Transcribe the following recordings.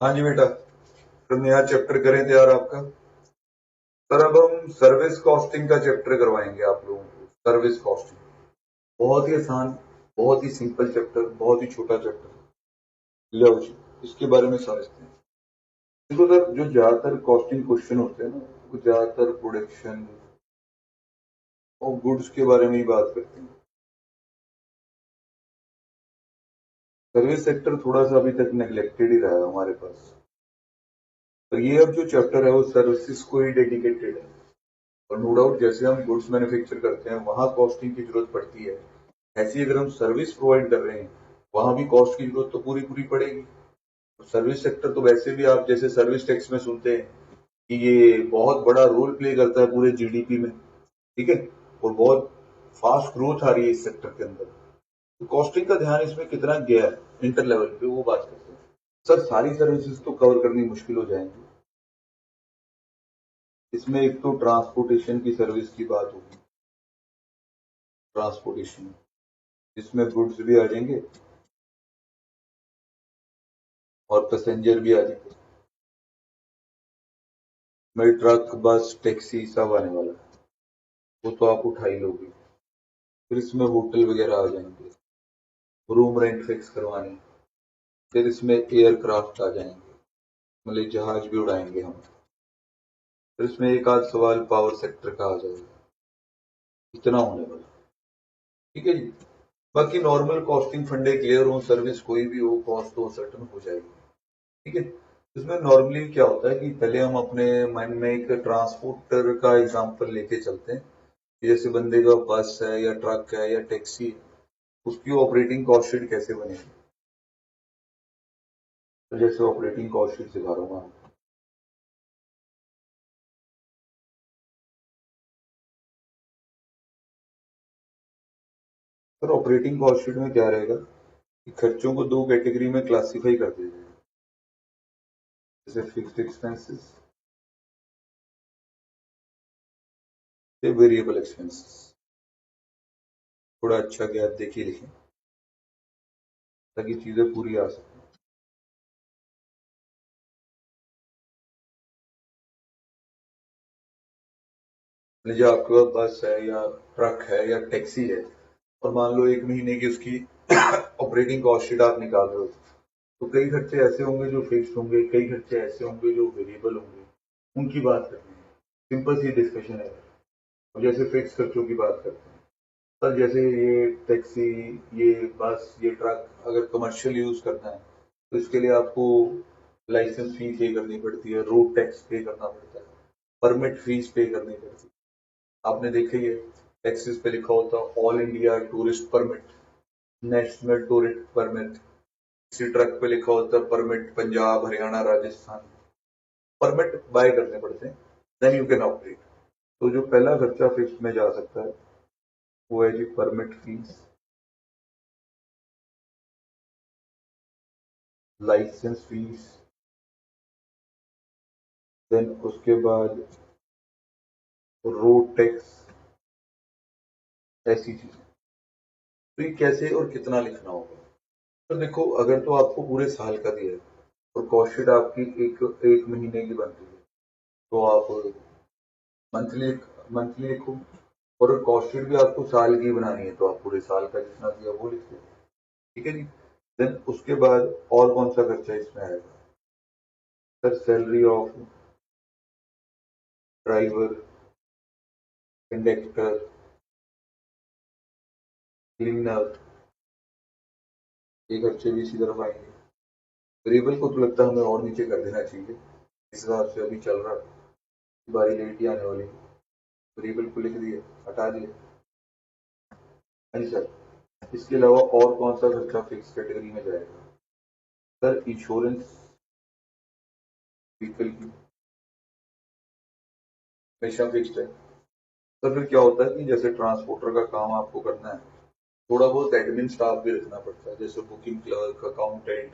हाँ जी बेटा। तो नया चैप्टर करें तैयार आपका। सर अब हम सर्विस कॉस्टिंग का चैप्टर करवाएंगे आप लोगों को। सर्विस कॉस्टिंग बहुत ही आसान, बहुत ही सिंपल चैप्टर, बहुत ही छोटा चैप्टर। लो जी, इसके बारे में समझते हैं। देखो सर, जो ज्यादातर कॉस्टिंग क्वेश्चन होते हैं ना, वो ज्यादातर प्रोडक्शन और गुड्स के बारे में ही बात करते हैं। सर्विस सेक्टर थोड़ा सा अभी तक नेग्लेक्टेड ही रहा है हमारे पास। तो ये अब जो चैप्टर है वो सर्विसेज को ही डेडिकेटेड है। और नो डाउट जैसे हम गुड्स मैन्युफैक्चर करते हैं वहां कॉस्टिंग की जरूरत पड़ती है, ऐसी अगर हम सर्विस प्रोवाइड कर रहे हैं वहां भी कॉस्ट की जरूरत तो पूरी पूरी पड़ेगी। सर्विस सेक्टर तो वैसे भी आप जैसे सर्विस टैक्स में सुनते हैं कि ये बहुत बड़ा रोल प्ले करता है पूरे जीडीपी में। ठीक है। और बहुत फास्ट ग्रोथ आ रही है इस सेक्टर के अंदर। तो कॉस्टिंग का ध्यान इसमें कितना गया है इंटर लेवल पे, वो बात करते हैं। सर सारी सर्विसेज तो कवर करनी मुश्किल हो जाएंगी। इसमें एक तो ट्रांसपोर्टेशन की सर्विस की बात होगी। ट्रांसपोर्टेशन जिसमें गुड्स भी आ जाएंगे और पैसेंजर भी आ जाएंगे। मैं ट्रक बस टैक्सी सब आने वाला है, वो तो आप उठा ही लोगे। फिर इसमें होटल वगैरह आ जाएंगे, रूम रेंट फिक्स करवाने। फिर इसमें एयरक्राफ्ट आ जाएंगे, मतलब जहाज भी उड़ाएंगे हम। फिर इसमें एक आध सवाल पावर सेक्टर का आ जाएगा। इतना होने वाला। ठीक है जी। बाकी नॉर्मल कॉस्टिंग फंडे क्लियर हो, सर्विस कोई भी हो, कॉस्ट तो सर्टन हो जाएगी। ठीक है। इसमें नॉर्मली क्या होता है कि पहले हम अपने माइंड में एक ट्रांसपोर्टर का एग्जांपल लेके चलते हैं कि जैसे बंदे का बस है या ट्रक है या टैक्सी है, उसकी ऑपरेटिंग कॉस्ट शीट कैसे बनेगी। तो जैसे ऑपरेटिंग कॉस्ट शीट सिखा रहा हूँ मैं। सर ऑपरेटिंग कॉस्ट शीट में क्या रहेगा कि खर्चों को दो कैटेगरी में क्लासिफाई कर दिया जाएगा। जैसे फिक्स्ड एक्सपेंसेस या वेरिएबल एक्सपेंसेस। थोड़ा अच्छा गैप देखिए लिखें ताकि चीजें पूरी आ सके। मान लीजिए आपके पास बस है या ट्रक है या टैक्सी है, और मान लो एक महीने की उसकी ऑपरेटिंग कॉस्ट शीट आप निकाल रहे हो। तो कई खर्चे ऐसे होंगे जो फिक्स्ड होंगे, कई खर्चे ऐसे होंगे जो वेरिएबल होंगे। उनकी बात करनी है, सिंपल सी डिस्कशन है। और जैसे फिक्स खर्चों की बात करते हैं, सर जैसे ये टैक्सी, ये बस, ये ट्रक अगर कमर्शियल यूज करना है तो इसके लिए आपको लाइसेंस फी पे करनी पड़ती है, रोड टैक्स पे करना पड़ता है, परमिट फीस पे करनी पड़ती है। आपने देखा ही है, टैक्सेस पे लिखा होता है all India tourist permit, national tourist permit. किसी ट्रक पे लिखा होता है permit Punjab Haryana Rajasthan. Permit buy करने पड़ते हैं, देन यू कैन ऑपरेट। तो जो पहला खर्चा फिक्स में जा सकता है वो है जी permit fees, licence fees, then उसके बाद रोड टैक्स, ऐसी चीजें। तो ये कैसे और कितना लिखना होगा। तो देखो, अगर तो आपको पूरे साल का दिया है और कॉस्ट शीट आपकी एक एक महीने की बन रही है, तो आप मंथली मंथली लिखो। और कॉस्ट शीट भी आपको साल की बनानी है तो आप पूरे साल का जितना दिया वो लिख दो। ठीक है जी। देन उसके बाद और कौन सा खर्चा इसमें आएगा। Sir salary of driver, conductor, cleaner, ये खर्चे भी इसी तरफ आएंगे। वेरिएबल को तो लगता है हमें और नीचे कर देना चाहिए, इस हिसाब से अभी चल रहा है। बारी लेट ही आने वाली। वेरिएबल को लिख दिए, हटा दिए। हाँ जी सर। इसके अलावा और कौन सा खर्चा फिक्स कैटेगरी में जाएगा। सर इंश्योरेंस व्हीकल की हमेशा फिक्स्ड है। तो फिर क्या होता है कि जैसे ट्रांसपोर्टर का काम आपको करना है, थोड़ा बहुत एडमिन स्टाफ भी रखना पड़ता है, जैसे बुकिंग क्लर्क, अकाउंटेंट,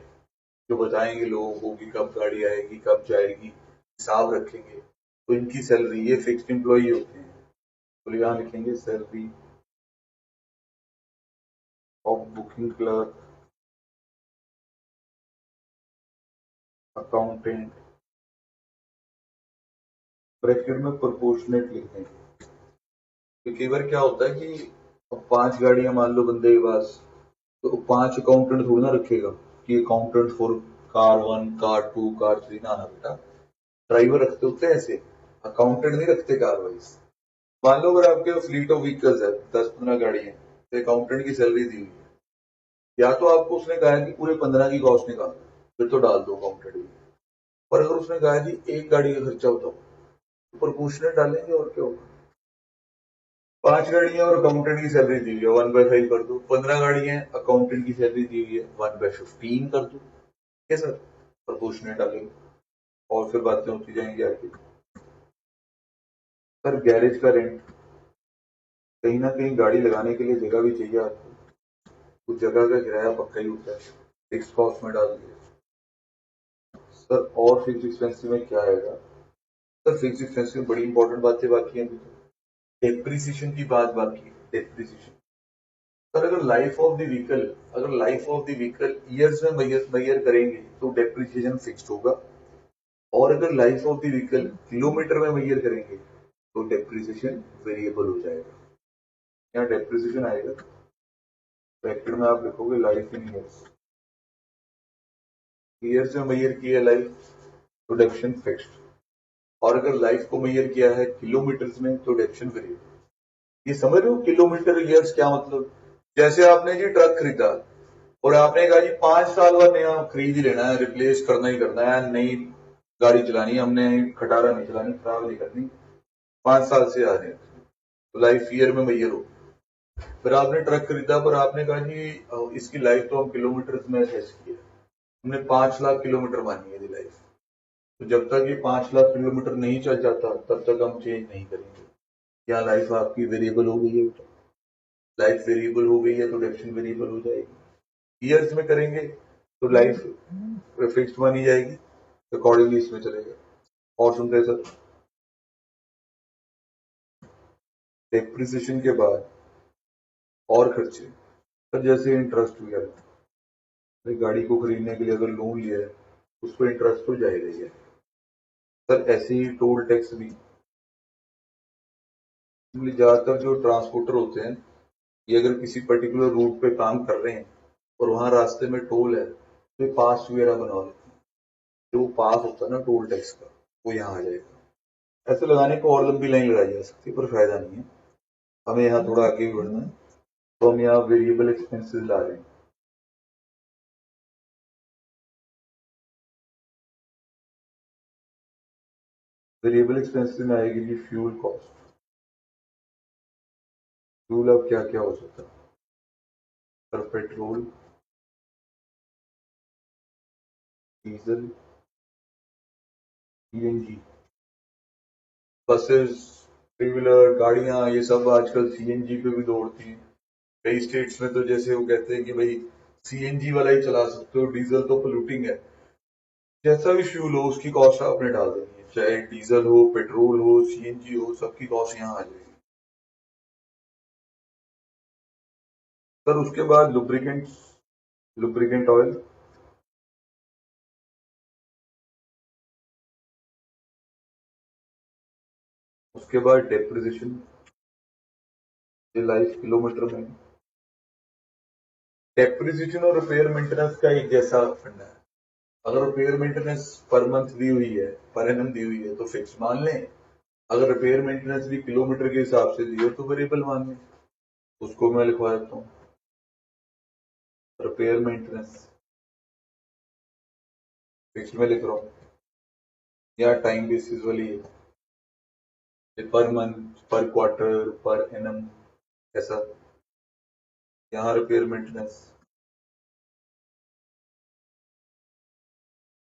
जो बताएंगे लोगों को कि कब गाड़ी आएगी कब जाएगी, हिसाब रखेंगे। तो इनकी सैलरी, ये फिक्स्ड एम्प्लॉई होते हैं। तो यहाँ लिखेंगे salary of booking clerk accountant, bracket में प्रोपोर्शनेट लिख देंगे। तो कई बार क्या होता है कि अब 5 गाड़ियां मान लो बंदे के पास, तो 5 अकाउंटेंट थोड़ी ना रखेगा कि accountant for car 1, car 2, car 3, ना ना बेटा, ड्राइवर रखते होते हैं ऐसे, अकाउंटेंट नहीं रखते कार वाइज। मान लो अगर आपके फ्लीट ऑफ व्हीकल्स है, 10-15 गाड़ी है, तो अकाउंटेंट की सैलरी दी हुई है, या तो आपको उसने कहा है कि पूरे 15 की कॉस्ट निकाल, फिर तो डाल दो अकाउंटेंट भी। पर अगर उसने कहा है जी एक गाड़ी का खर्चा बताओ, तो प्रोपोर्शनल डालेंगे और क्या होगा। 5 गाड़ियां और अकाउंटेंट की सैलरी दी हुई है, 1/5 कर दो। 15 गाड़ियां अकाउंटेंट की सैलरी दी हुई है, 1/15 कर दो। ठीक है सर, प्रोपोर्शनल डालेंगे और फिर बातें होती जाएंगी आगे। सर गैरेज का रेंट, कहीं ना कहीं गाड़ी लगाने के लिए जगह भी चाहिए आपको, उस जगह का किराया पक्का ही होता है, फिक्स कॉस्ट में डाल दिया। सर और फिक्स एक्सपेंसिव में क्या आएगा। सर फिक्स एक्सपेंसिव में बड़ी इंपॉर्टेंट बातें बाकी हैं, डेप्रिसिएशन की बात बाकी है। डेप्रिसिएशन सर, अगर लाइफ ऑफ द व्हीकल, अगर life of the vehicle years में मेजर करेंगे तो डेप्रिसिएशन फिक्स्ड होगा, और अगर life of the vehicle kilometre में मेजर करेंगे तो डेप्रिसिएशन वेरिएबल हो जाएगा। यहाँ डेप्रिसिएशन आएगा, ब्रैकेट में आप लिखोगे लाइफ इन ईयर्स, ईयर्स में मेजर किया लाइफ तो डेप्रिसिएशन फिक्स्ड, और अगर लाइफ को मेजर किया है किलोमीटर्स में तो डेप्रिसिएशन वेरिएबल। ये समझ रहे हो किलोमीटर ईयर्स क्या मतलब। जैसे आपने जी ट्रक खरीदा और आपने कहा जी 5 साल बाद नया खरीद ही लेना है, रिप्लेस करना ही करना है, नई गाड़ी चलानी है हमने, खटारा नहीं चलानी, खराब नहीं करनी, 5 साल से आ रहे हैं, तो लाइफ ईयर में मैयर हो। फिर आपने ट्रक खरीदा पर आपने कहा जी इसकी लाइफ तो हम किलोमीटर में असेस किया, हमने 5 लाख किलोमीटर मानी है लाइफ, तो जब तक ये 5 लाख किलोमीटर नहीं चल जाता तब तक हम चेंज नहीं करेंगे। क्या लाइफ आपकी वेरिएबल हो गई है बेटा, लाइफ वेरिएबल हो गई है तो डेप्रिसिएशन वेरिएबल हो जाएगी। ईयर्स में करेंगे तो लाइफ फिक्स्ड मानी जाएगी, अकॉर्डिंगली इसमें चलेगा। और सुनते हैं सर, डेप्रिसिएशन के बाद और खर्चे, सर जैसे इंटरेस्ट वगैरह, गाड़ी को खरीदने के लिए अगर लोन लिया है उस पर इंटरेस्ट तो जाएगा ही है। सर ऐसे ही टोल टैक्स भी, ज्यादातर जो ट्रांसपोर्टर होते हैं ये अगर किसी पर्टिकुलर रूट पे काम कर रहे हैं और वहां रास्ते में टोल है तो पास वगैरह बनवा लेते हैं, जो पास होता है ना टोल टैक्स का, वो यहाँ आ जाएगा। ऐसे लगाने को और लंबी लाइन लगाई जा सकती है पर फायदा नहीं है, हमें यहाँ थोड़ा आगे भी बढ़ना है, तो हम यहाँ वेरिएबल एक्सपेंसेस ला रहे हैं। वेरिएबल एक्सपेंसेस में आएगी जी फ्यूल कॉस्ट। फ्यूल अब क्या क्या हो सकता है, sir petrol, diesel, CNG, buses, three wheeler गाड़ियां, ये सब आजकल सीएनजी पे भी दौड़ती हैं। कई स्टेट्स में तो जैसे वो कहते हैं कि भाई सीएनजी वाला ही चला सकते हो, डीजल तो पोल्यूटिंग है। जैसा भी फ्यूल हो उसकी कॉस्ट आपने डाल देनी है, चाहे डीजल हो, पेट्रोल हो, सीएनजी हो, सबकी कॉस्ट यहाँ आ जाएगी। सर उसके बाद लुब्रिकेंट, लुब्रिकेंट ऑयल, उसके बाद डेप्रिसिएशन, ये लाइफ किलोमीटर में। डेप्रिसिएशन और रिपेयर मेंटेनेंस का एक जैसा फंडा है, अगर रिपेयर मेंटेनेंस पर मंथ दी हुई है, पर एनम दी हुई है तो फिक्स मान लें, अगर रिपेयर मेंटेनेंस भी किलोमीटर के हिसाब से दी है तो वेरिएबल मान लें। उसको मैं लिखवा देता हूँ, रिपेयर मेंटेनेंस फिक्स में लिख रहा हूँ, या टाइम बेसिस वाली है, पर मंथ, पर क्वार्टर, पर एनम, ऐसा। यहाँ रिपेयर मेंटेनेंस,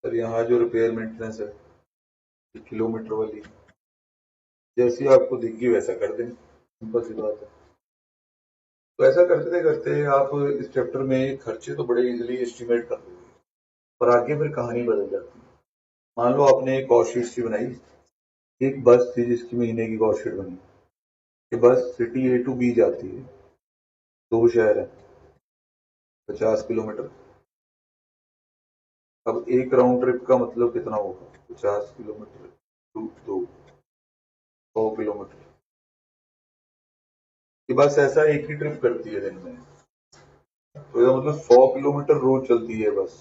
सर यहाँ जो रिपेयर मेंटेनेंस है किलोमीटर वाली, जैसी आपको दिखी वैसा कर दें, सिंपल सी बात है। तो ऐसा करते करते आप इस चैप्टर में खर्चे तो बड़े इजीली एस्टिमेट कर दोगे, पर आगे फिर कहानी बदल जाती है। मान लो आपने एक कॉस्ट शीट सी बनाई, एक बस थी जिसकी महीने की कॉस्ट शीट बनी, कि bus city A to be जाती है, 2 शहर है, 50 किलोमीटर, अब एक राउंड ट्रिप का मतलब कितना होगा? 50 किलोमीटर टू 100 किलोमीटर। ये बस ऐसा एक ही ट्रिप करती है दिन में, तो ये मतलब 100 किलोमीटर रोज चलती है बस।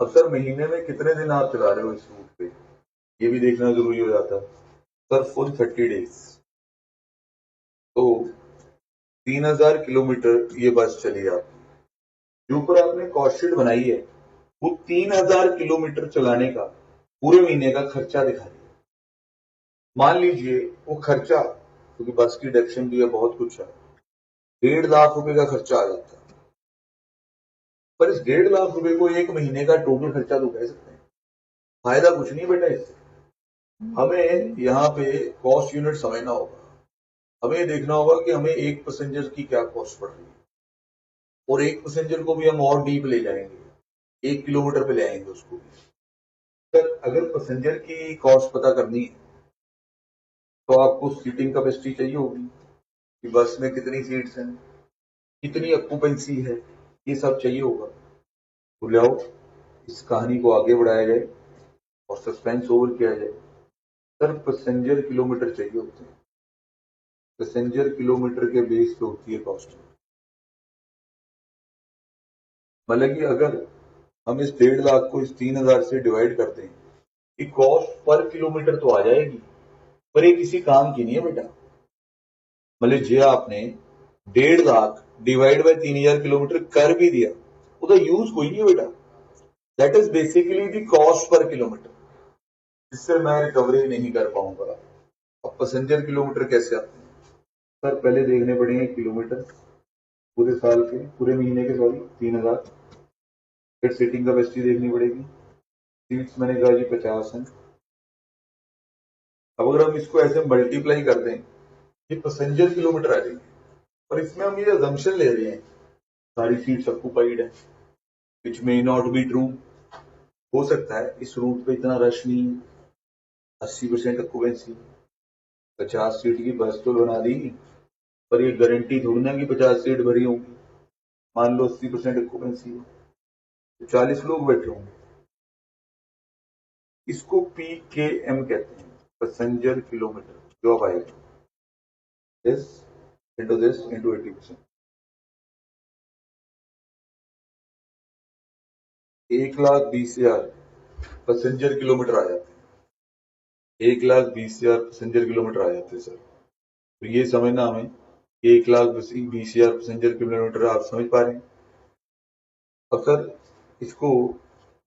अब सर महीने में कितने दिन आप चला रहे हो इस रूट पे, ये भी देखना जरूरी हो जाता है। सर फुल 30 डेज, तो 3000 किलोमीटर ये बस चली आपकी। जो ऊपर आपने कॉस्ट शीट बनाई है वो 3000 किलोमीटर चलाने का पूरे महीने का खर्चा दिखा रही है। मान लीजिए वो खर्चा, क्योंकि बस की डिडक्शन भी है, बहुत कुछ है, 1.5 लाख रुपए का खर्चा आ जाता है। पर इस 1.5 लाख रुपए को एक महीने का टोटल खर्चा तो कह सकते हैं। फायदा कुछ नहीं बेटा इससे। हमें यहाँ पे कॉस्ट यूनिट समझना होगा। हमें देखना होगा कि हमें एक पैसेंजर की क्या कॉस्ट पड़ रही है, और एक पैसेंजर को भी हम और डीप ले जाएंगे, 1 किलोमीटर पे ले आएंगे उसको भी। सर अगर पैसेंजर की कॉस्ट पता करनी है तो आपको सीटिंग कैपेसिटी चाहिए होगी कि बस में कितनी सीट्स हैं, कितनी ऑक्यूपेंसी है, ये सब चाहिए होगा। तो ले आओ, इस कहानी को आगे बढ़ाया जाए और सस्पेंस ओवर किया जाए। सर पैसेंजर किलोमीटर चाहिए होते हैं, पैसेंजर किलोमीटर के बेस पे होती है कॉस्ट। मतलब कि अगर हम इस 1.5 लाख को इस 3000 से डिवाइड करते हैं, कि कॉस्ट पर किलोमीटर तो आ जाएगी, पर ये किसी काम की नहीं है बेटा। मतलब जे आपने 1.5 लाख डिवाइड बाय 3000 किलोमीटर कर भी दिया, उसका यूज कोई नहीं है बेटा। That is basically the cost per kilometre, जिससे मैं रिकवरी नहीं कर पाऊंगा। अब पैसेंजर किलोमीटर कैसे आते हैं? सर पहले देखने पड़ेंगे किलोमीटर पूरे साल के, पूरे महीने के, सॉरी 3000। फिर सीटिंग कैपेसिटी देखनी पड़ेगी, सीट्स मैंने कहा जी 50 हैं। अब अगर हम इसको ऐसे मल्टीप्लाई कर दें, ये पैसेंजर किलोमीटर आ जाएंगे, और इसमें हम ये अजम्पशन ले रहे हैं सारी सीट्स ऑक्यूपाइड है, विच मे नॉट बी ट्रू। हो सकता है इस रूट पे इतना रश नहीं, 80% ऑक्यूपेंसी, 50 सीट की बस तो बना दी, पर ये गारंटी थोड़ी ना कि 50 सीट भरी होंगी। मान लो 80% ऑक्यूपेंसी है, तो 40 लोग बैठे होंगे। इसको PKM कहते हैं, पैसेंजर किलोमीटर। जो अब आएगा this this into 80%, 1,20,000 passenger kilometre आ जाते हैं। 1,20,000 पैसेंजर किलोमीटर आ जाते हैं सर। तो ये समझना हमें, 1,20,000 पैसेंजर किलोमीटर आप समझ पा रहे हैं। अब सर इसको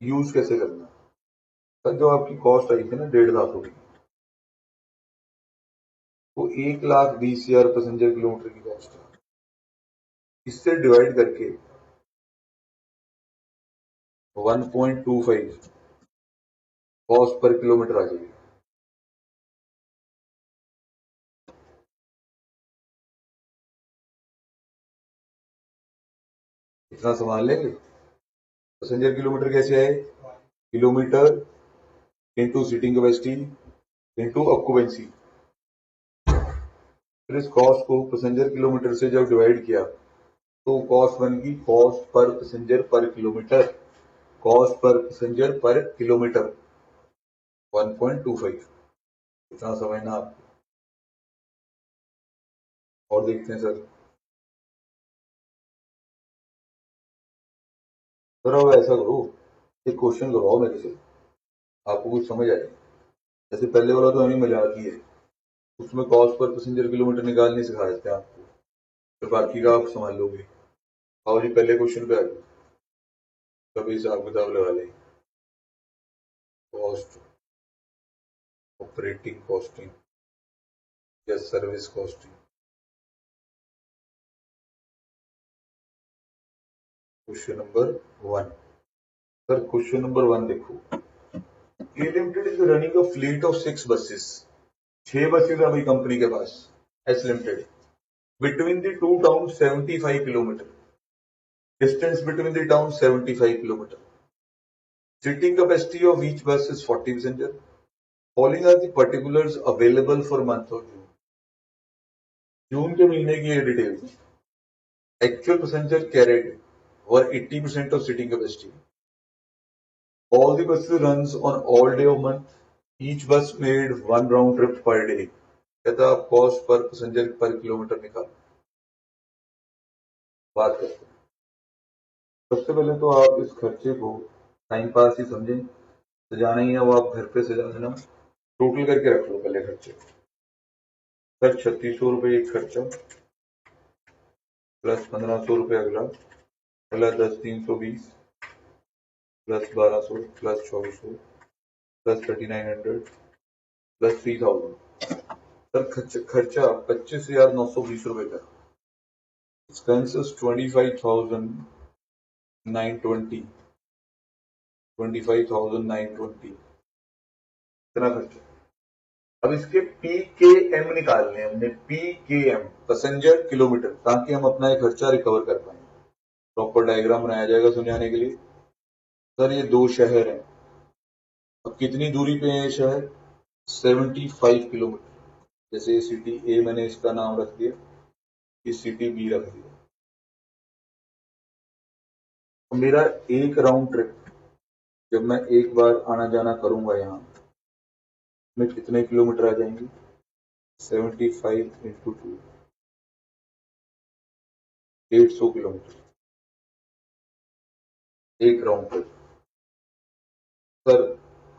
यूज कैसे करना? सर जो आपकी कॉस्ट आई थी ना 1.5 लाख रुपए, वो 1,20,000 पैसेंजर किलोमीटर की कॉस्ट है। इससे डिवाइड करके 1.25 कॉस्ट पर किलोमीटर आ जाएगी। इतना संभाल लेंगे? पैसेंजर किलोमीटर कैसे आए? Kilometre into seating capacity into occupancy. फिर इस कॉस्ट को पैसेंजर किलोमीटर से जब डिवाइड किया तो कॉस्ट बन गई कॉस्ट पर पैसेंजर पर किलोमीटर, कॉस्ट पर पैसेंजर पर किलोमीटर 1.25। इतना समझना आप। और देखते हैं सर। सर अब ऐसा करो, एक क्वेश्चन करवाओ मेरे से, आपको कुछ समझ आए। जैसे पहले वाला तो हमें मजाक ही है, उसमें कॉस्ट पर पैसेंजर किलोमीटर निकालने सिखा देते हैं आपको, फिर बाकी का आप संभाल लोगे। आओ जी पहले क्वेश्चन पे आ जाओ, कभी हिसाब किताब लगा लें। कॉस्ट, ऑपरेटिंग कॉस्टिंग या service costing. Question number 1। Sir question number 1 देखो, K limited is running a fleet of 6 buses. 6 buses है अभी कंपनी के पास, S limited, between the two town 75 kilometre, distance between the town 75 kilometre, seating capacity of each bus is 40 passenger, following are the particulars available for month of June. जून के महीने की ये details, actual passenger carried और 80% of seating capacity. All the buses runs on all day of month, each bus made one round trip per day. कहता आप cost per passenger पर kilometre निकालो। बात करते हैं। सबसे पहले तो आप इस खर्चे को टाइम पास ही समझें, सजाना ही है वो आप घर पे सजा देना। टोटल करके रख लो पहले खर्चे। सर 3600 रुपये एक खर्चा, प्लस 1500 रुपये अगला, अगला 10 320, plus 1200, plus 2400, plus 3900, plus 3000। Sir खर्चा 25,920 रुपये का। एक्सपेंसेस 25,920, 25,920, इतना खर्चा। अब इसके पी के एम निकालने हैं हमने, पी के एम पैसेंजर किलोमीटर, ताकि हम अपना ये खर्चा रिकवर कर पाए। प्रॉपर डायग्राम बनाया जाएगा समझाने के लिए। सर ये दो शहर हैं, अब कितनी दूरी पे है ये शहर? 75 किलोमीटर। जैसे सिटी ए मैंने इसका नाम रख दिया, इस सिटी बी रख दिया। तो मेरा एक राउंड ट्रिप जब मैं एक बार आना जाना करूंगा यहाँ में कितने किलोमीटर आ जाएंगे? 75 इंटू 2, 800 किलोमीटर एक राउंड ट्रिप। सर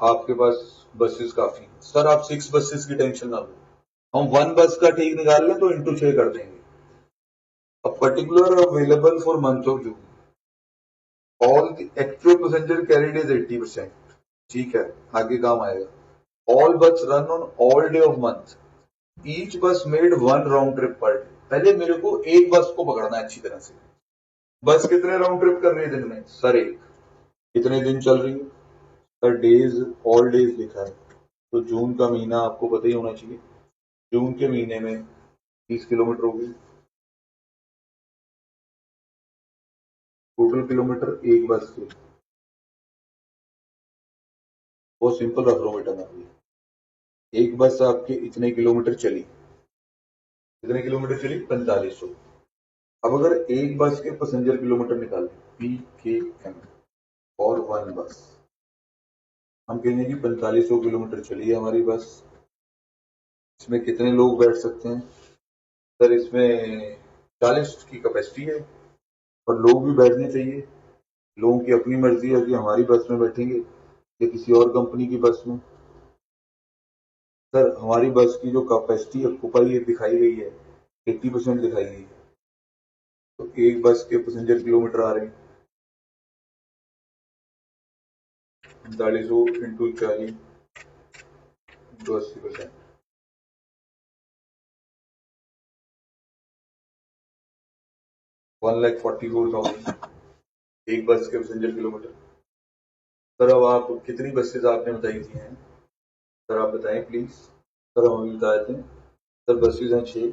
आपके पास बसेस काफी हैं। सर आप 6 बसेस की टेंशन ना लो, हम 1 बस का ठीक निकाल लें तो इंटू 6 कर देंगे। A particular available for month of June, all the actual passenger carried is 80%। ठीक है, आगे काम आएगा। All bus run on all day of month, each bus made one round trip per day. पहले मेरे को एक बस को पकड़ना है अच्छी तरह से। बस कितने राउंड ट्रिप कर रही है दिन में? सर एक। कितने दिन चल रही है? सर डेज, ऑल डेज लिखा है, तो जून का महीना आपको पता ही होना चाहिए। जून के महीने में 30 किलोमीटर होगी। टोटल किलोमीटर एक बस के, बहुत सिंपल रख लो बेटा मैं, एक बस आपके इतने किलोमीटर चली, कितने किलोमीटर चली? 4500। अब अगर एक बस के पैसेंजर किलोमीटर निकालें, पी के एम और वन बस, हम कहेंगे कि 4500 किलोमीटर चली है हमारी बस। इसमें कितने लोग बैठ सकते हैं? सर इसमें 40 की कैपेसिटी है, और लोग भी बैठने चाहिए। लोगों की अपनी मर्जी है कि हमारी बस में बैठेंगे या किसी और कंपनी की बस में। सर हमारी बस की जो कैपेसिटी ऑक्यूपाई दिखाई गई है 80% दिखाई गई है, तो एक बस के पैसेंजर किलोमीटर आ रहे हैं 4500 इंटू 40 इंटू 80%, 1,44,000 एक बस के पैसेंजर किलोमीटर। सर अब आप कितनी बसेज आपने बताई थी हैं? सर आप बताएं प्लीज। सर हम अभी बताए थे। सर बसेज हैं 6,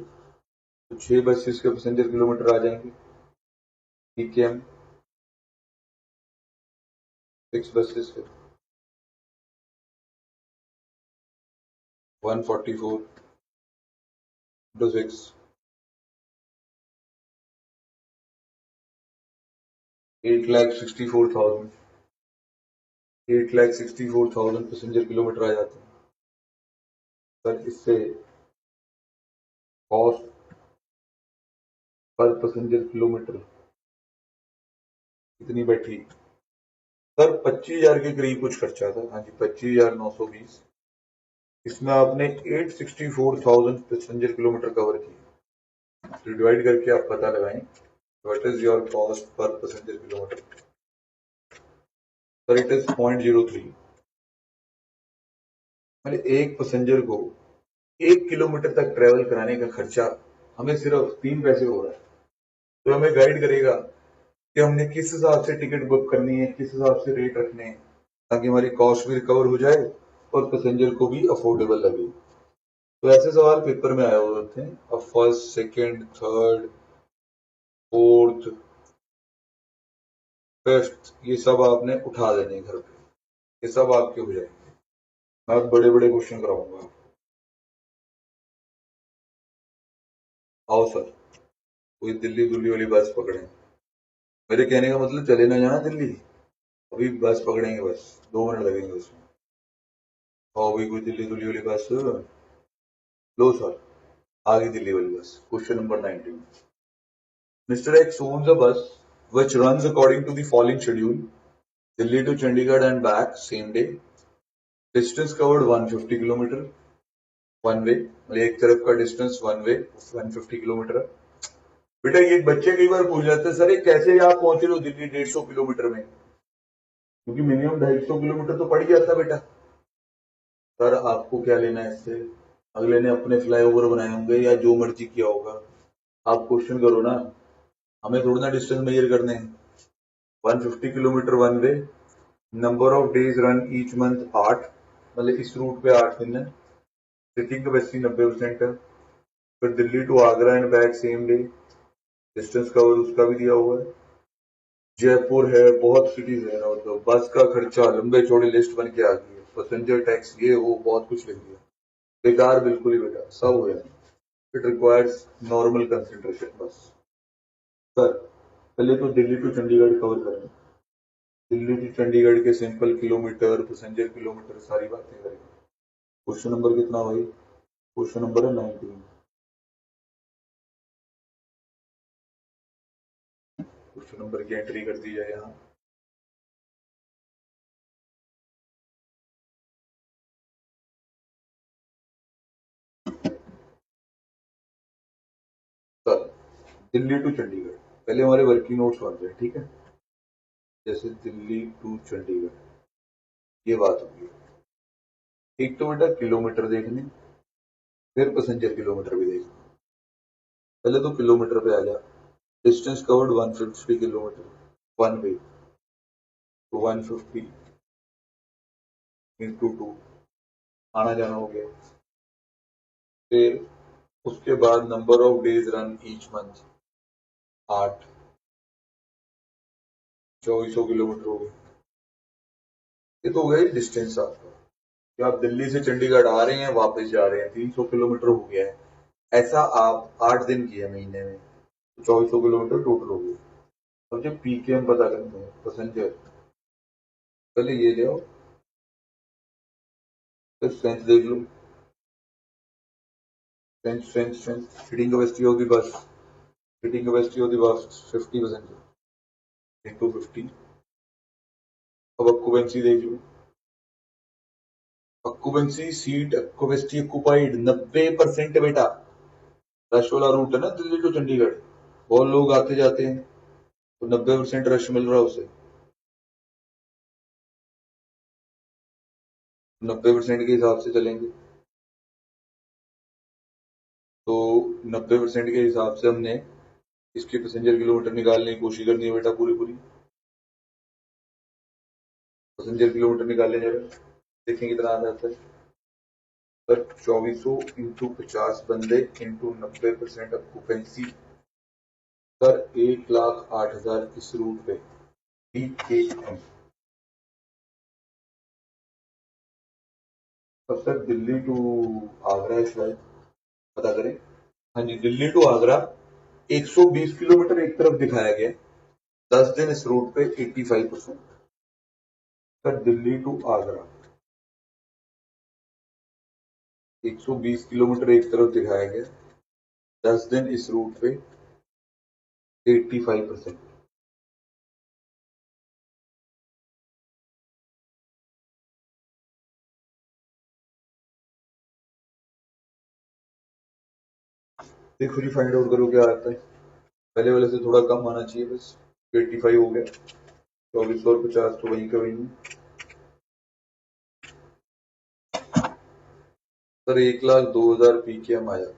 तो 6 बसेज के पैसेंजर किलोमीटर आ जाएंगे। ठीक है, हम 6 बसेज के 144 इंटू 6, 8,64,000, 8,64,000 पैसेंजर किलोमीटर आ जाते हैं। सर इससे कॉस्ट पर पैसेंजर किलोमीटर कितनी बैठी? सर 25,000 के करीब कुछ खर्चा था। हाँ जी, 25,920। इसमें आपने 864,000 पैसेंजर किलोमीटर कवर किए। तो डिवाइड करके आप पता लगाएं what is your cost per passenger kilometre. Sir it is 0.03। मैंने एक पैसेंजर को 1 किलोमीटर तक ट्रेवल कराने का खर्चा हमें सिर्फ 3 पैसे हो रहा है। तो हमें गाइड करेगा कि हमने किस हिसाब से टिकट बुक करनी है, किस हिसाब से रेट रखने हैं, ताकि हमारी कॉस्ट भी रिकवर हो जाए और पैसेंजर को भी अफोर्डेबल लगे। तो ऐसे सवाल पेपर में आए हुए होते हैं। अब first, second, third, fourth, fifth, ये सब आपने उठा देने हैं घर पे, ये सब आपके हो जाएंगे। मैं बड़े बड़े क्वेश्चन कराऊंगा। आओ सर, कोई दिल्ली दुल्ली वाली बस पकड़े, मेरे कहने का मतलब चले ना जाना दिल्ली, अभी बस पकड़ेंगे, बस 2 मिनट लगेंगे उसमें। और अभी कोई दिल्ली दिल्ली वाली बस लो सर, आ गई दिल्ली वाली बस। Question number 19। Mr. X owns a bus which runs according to the following schedule: Delhi to Chandigarh and back same day. Distance covered 150 kilometre one way, मतलब एक तरफ का डिस्टेंस वन वे 150 किलोमीटर है। बेटा ये बच्चे कई बार पूछ जाते हैं सर ये कैसे आप पहुंचे हो दिल्ली 150 किलोमीटर में, क्योंकि मिनिमम 250 किलोमीटर तो पड़ ही जाता बेटा। सर आपको क्या लेना है इससे, अगले ने अपने फ्लाईओवर बनाए होंगे या जो मर्जी किया होगा, आप क्वेश्चन करो ना, हमें थोड़ा ना डिस्टेंस मेजर करने हैं। 150 kilometre one way, number of days run each month 8, मतलब इस रूट पे 8 दिन है। सिटिंग कैपेसिटी 90% है। फिर Delhi to Agra and back same day, distance cover उसका भी दिया हुआ है। जयपुर है, बहुत सिटीज है, और तो बस का खर्चा लंबे चौड़े लिस्ट बन के आ गई है, पैसेंजर टैक्स ये वो बहुत कुछ लिख दिया। बेकार बिल्कुल ही बेटा, सब हो जाए। इट रिक्वायर्स नॉर्मल कंसिडरेशन बस। सर पहले तो दिल्ली टू चंडीगढ़ कवर करें, दिल्ली टू चंडीगढ़ के सिंपल किलोमीटर, पैसेंजर किलोमीटर, सारी बातें करेंगे। क्वेश्चन नंबर कितना भाई, क्वेश्चन नंबर है 19। क्वेश्चन नंबर की एंट्री कर दी जाए यहाँ। सर दिल्ली टू चंडीगढ़, पहले हमारे वर्किंग नोट्स बन जाए, ठीक है। जैसे दिल्ली टू चंडीगढ़, ये बात होगी। एक तो बेटा किलोमीटर देखने, फिर पैसेंजर किलोमीटर भी देखना। पहले तो किलोमीटर पे आ जा। Distance covered 150 kilometre one way, तो 150 इंटू 2, आना जाना हो गया। फिर उसके बाद number of days run each month 8, 2400 kilometre हो गए। ये तो हो गया डिस्टेंस आपका, कि आप दिल्ली से चंडीगढ़ आ रहे हैं वापस जा रहे हैं, 300 किलोमीटर हो गया है। ऐसा आप 8 दिन किए महीने में, तो 2400 किलोमीटर टोटल हो गया। अब जब पीकेएम पता करते हैं पैसेंजर, पहले ये ले आओ, फिर स्ट्रेंथ देख लो। Strength strength strength, seating capacity होगी बस, सीटिंग कैपेसिटी होगी बस 50 पैसेंजर इंटू 50। अब ऑक्यूपेंसी देख लो, ऑक्यूपेंसी सीट ऑक्यूपेंसी ऑक्यूपाइड 90% बेटा। रश वाला रूट है ना दिल्ली टू चंडीगढ़, बहुत लोग आते जाते हैं, तो 90% रश मिल रहा है उसे। 90% के हिसाब से चलेंगे, तो 90% के हिसाब से हमने इसके पैसेंजर किलोमीटर निकालने की कोशिश करनी है बेटा, पूरी पूरी पैसेंजर किलोमीटर निकालने जरा, देखें कितना आ जाता है। सर 2400 इंटू 50 बंदे इंटू 90% ऑक्यूपेंसी, सर 1,08,000 इस रूट पे पीकेएम। अब सर दिल्ली टू आगरा है शायद, पता करें। हाँ जी, दिल्ली टू आगरा 120 किलोमीटर एक तरफ दिखाया गया, 10 दिन इस रूट पे 85%। Sir Delhi to Agra 120 kilometre एक तरफ दिखाया गया, 10 दिन इस रूट पे 85%। देखो जी फाइंड आउट करो क्या आता है, पहले वाले से थोड़ा कम आना चाहिए बस। 85 हो गया, 2400 और 50 तो वहीं का वहीं है। सर 1,02,000 पीकेएम आया।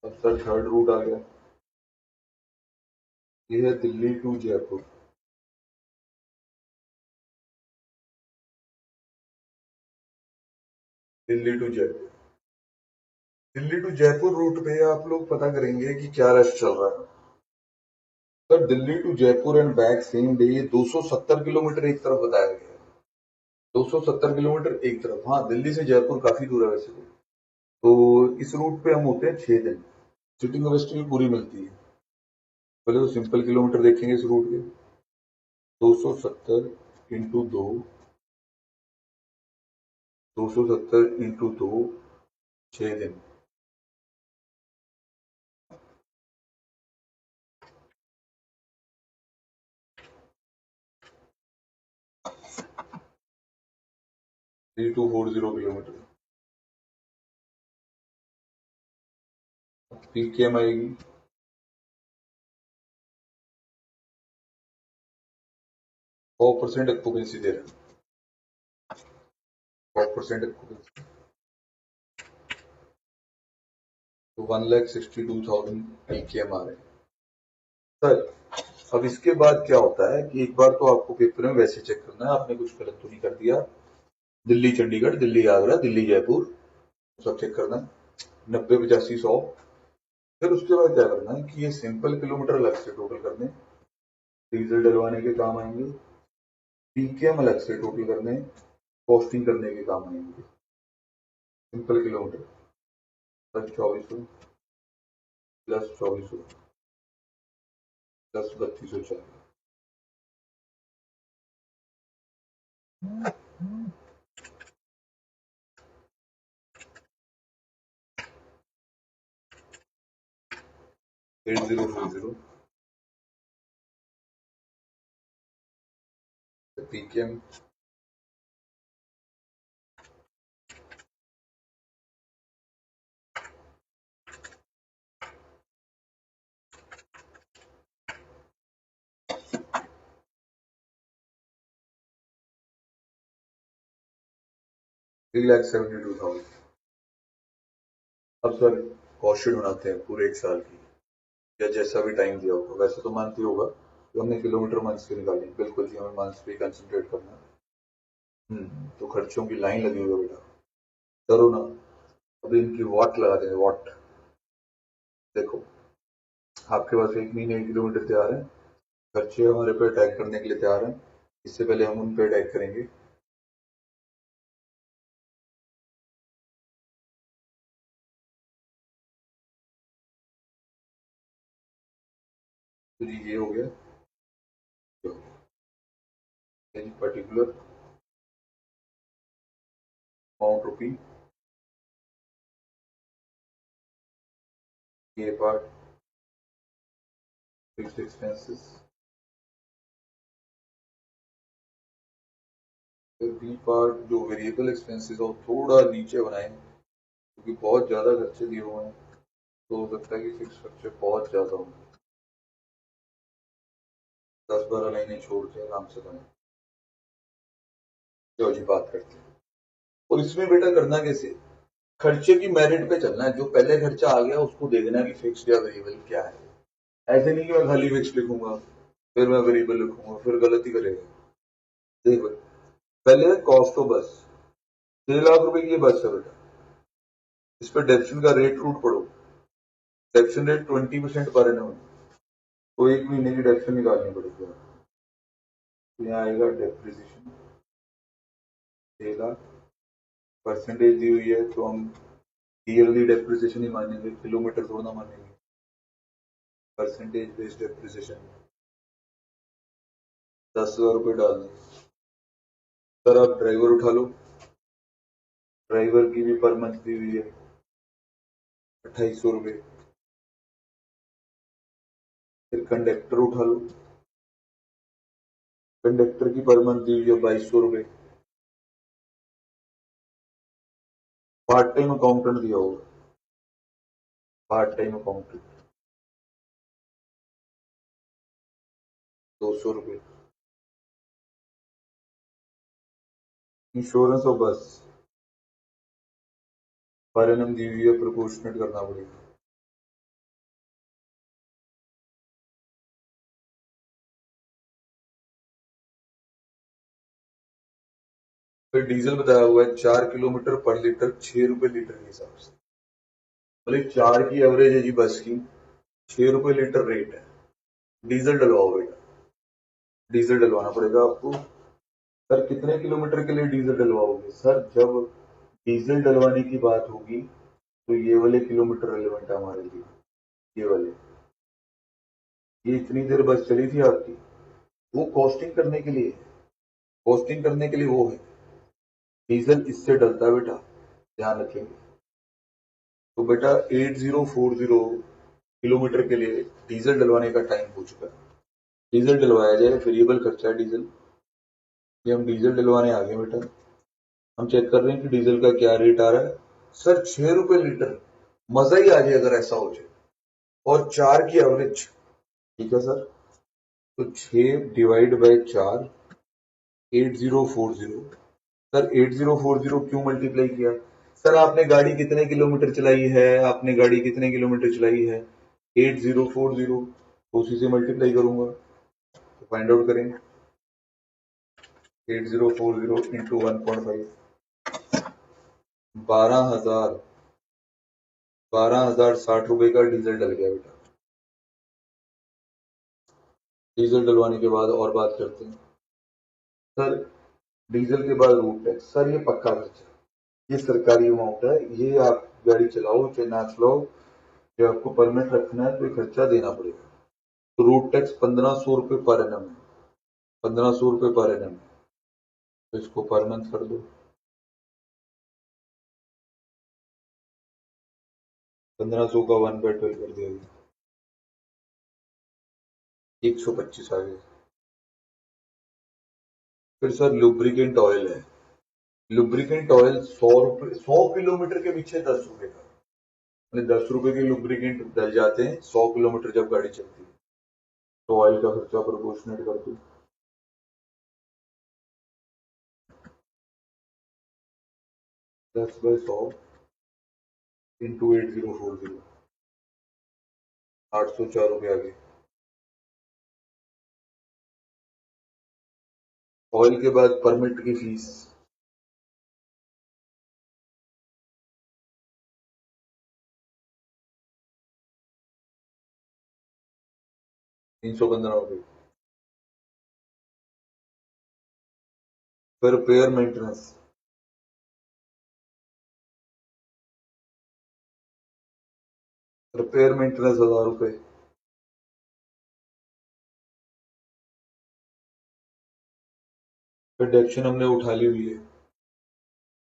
अब सर थर्ड रूट आ गया, ये है Delhi to Jaipur. Delhi to Jaipur, Delhi to Jaipur route पे आप लोग पता करेंगे कि क्या रश चल रहा है। Sir Delhi to Jaipur and back same day 270 kilometre एक तरफ बताया गया है, 270 किलोमीटर एक तरफ। हाँ दिल्ली से जयपुर काफी दूर है वैसे तो इस रूट पे हम होते हैं 6 दिन, सिटिंग कैपेसिटी भी पूरी मिलती है। पहले तो सिंपल किलोमीटर देखेंगे इस रूट के। 270 इंटू 2, 6 दिन। Three to 40 kilometre. पीकेएम आएगी 100% ऑक्यूपेंसी दे रहा है, 100% ऑक्यूपेंसी, तो 1,62,000 पीकेएम आ रहे हैं सर। अब इसके बाद क्या होता है कि एक बार तो आपको पेपर में वैसे चेक करना है आपने कुछ गलत तो नहीं कर दिया। दिल्ली चंडीगढ़, दिल्ली आगरा, दिल्ली जयपुर सब चेक करना है, 90, 85, 100। फिर उसके बाद क्या करना है कि ये सिंपल किलोमीटर अलग से टोटल करने, डीजल डलवाने के काम आएंगे, पीकेएम अलग से टोटल करने, कॉस्टिंग करने के काम आएंगे। Simple kilometre plus 2400 plus 2400 plus 3204, 8040 PKM $3,72,000। अब सर कॉस्ट शीट बनाते हैं पूरे एक साल की या जैसा भी टाइम दिया होगा। वैसे तो मंथली होगा तो हमने किलोमीटर मंथ्स के निकाले, बिल्कुल जी, हमें मंथ्स पे कंसंट्रेट करना है। तो खर्चों की लाइन लगी हुई है बेटा, करो ना। अभी इनकी वॉट लगा देंगे, वॉट। देखो आपके पास एक महीने के किलोमीटर तैयार है, खर्चे हमारे पे अटैक करने के लिए तैयार हैं। इससे पहले हम उन पे अटैक करेंगे। तो जी ये हो गया पर्टिकुलर अमाउंट रुपी, ये पार्ट फिक्स्ड एक्सपेंसेस, फिर बी पार्ट जो वेरिएबल एक्सपेंसेस हो थोड़ा नीचे बनाए क्योंकि बहुत ज्यादा खर्चे दिए हुए हैं, तो हो सकता है कि फिक्स खर्चे बहुत ज्यादा हों। 10-12 लाइनें छोड़ के आराम से बनाए। जो जी बात करते हैं, और इसमें बेटा करना कैसे, खर्चे की मेरिट पे चलना है। जो पहले खर्चा आ गया उसको देखना है कि फिक्स्ड या वेरिएबल क्या है। ऐसे नहीं कि मैं खाली फिक्स लिखूंगा फिर मैं वेरिएबल लिखूंगा, फिर गलती करेगा। देखो पहले कॉस्ट ऑफ बस 6 लाख रुपए की बस है बेटा, इस पर डेप्शन का रेट रूट पढ़ो। डेप्शन रेट 20% पर एनम, तो एक महीने की डेप्शन निकालनी पड़ेगी। तो यहाँ आएगा डेप्रिसिएशन 6 लाख, परसेंटेज दी हुई है तो हम ईयरली डेप्रिसिएशन ही मानेंगे, किलोमीटर थोड़ा ना मानेंगे। परसेंटेज बेस्ड डेप्रिसिएशन 10,000 रुपये डाल दें। सर आप ड्राइवर उठा लो, ड्राइवर की भी पर मंथ दी हुई है 2,800 रुपये। फिर कंडक्टर उठा लो, कंडक्टर की पर मंथ दी हुई है 2,200 रुपये। पार्ट टाइम अकाउंटेंट दिया होगा, पार्ट टाइम अकाउंटेंट 200 रुपये। इंश्योरेंस और बस पर एनम दी हुई है, प्रोपोर्शनेट करना पड़ेगा। फिर डीजल बताया हुआ है 4 किलोमीटर पर लीटर 6 रुपए लीटर के हिसाब से, मतलब 4 की एवरेज है जी बस की, 6 रुपए लीटर रेट है। डीजल डलवाओ बेटा, डीजल डलवाना पड़ेगा आपको। सर कितने किलोमीटर के लिए डीजल डलवाओगे, सर जब डीजल डलवाने की बात होगी तो ये वाले किलोमीटर रेलेवेंट है हमारे लिए, ये वाले। ये इतनी देर बस चली थी आपकी, वो कॉस्टिंग करने के लिए, कॉस्टिंग करने के लिए वो है। डीजल इससे डलता है बेटा, ध्यान रखेंगे। तो बेटा 8040 किलोमीटर के लिए डीजल डलवाने का टाइम हो चुका है। डीजल डलवाया जाए, वेरिएबल खर्चा है डीजल। ये हम डीजल डलवाने आ गए बेटा। हम चेक कर रहे हैं कि डीजल का क्या रेट आ रहा है। सर 6 रुपए लीटर, मजा ही आ जाए अगर ऐसा हो जाए। और 4 की एवरेज, ठीक है सर। तो 6 डिवाइड बाय 4, 8040। सर 8040 क्यों मल्टीप्लाई किया? सर आपने गाड़ी कितने किलोमीटर चलाई है, आपने गाड़ी कितने किलोमीटर चलाई है? 8040, तो उसी से मल्टीप्लाई करूंगा, तो फाइंड आउट करेंगे। 8040 इंटू 1.5, 12,000, 12,060 रुपए का डीजल डल गया बेटा। डीजल डलवाने के बाद और बात करते हैं सर। डीजल के बाद रूट टैक्स, सर ये पक्का खर्चा, ये सरकारी अमाउंट है। ये आप गाड़ी चलाओ चाहे ना चलाओ, जो आपको परमिट रखना है तो ये खर्चा देना पड़ेगा। तो रूट टैक्स 1500 रुपये पर एनम है, 1500 रुपये पर एनम है। तो इसको पर मंथ कर दो, 1500 का 1/12 कर दिया गया, 125 आ गया। फिर सर लुब्रिकेंट ऑयल है। लुब्रिकेंट ऑयल 100 रुपये, 100 किलोमीटर के पीछे 10 रुपए का, मतलब 10 रुपए के लुब्रिकेंट डल जाते हैं 100 किलोमीटर जब गाड़ी चलती है। तो ऑयल का खर्चा प्रोपोर्शनेट कर दो। 10/100 इंटू 8040, 804 रुपये आ गए। ऑयल के बाद परमिट की फीस, ₹315। फिर रिपेयर मेंटेनेंस, रिपेयर मेंटेनेंस ₹1000। फिर डेक्शन हमने उठा ली हुई है,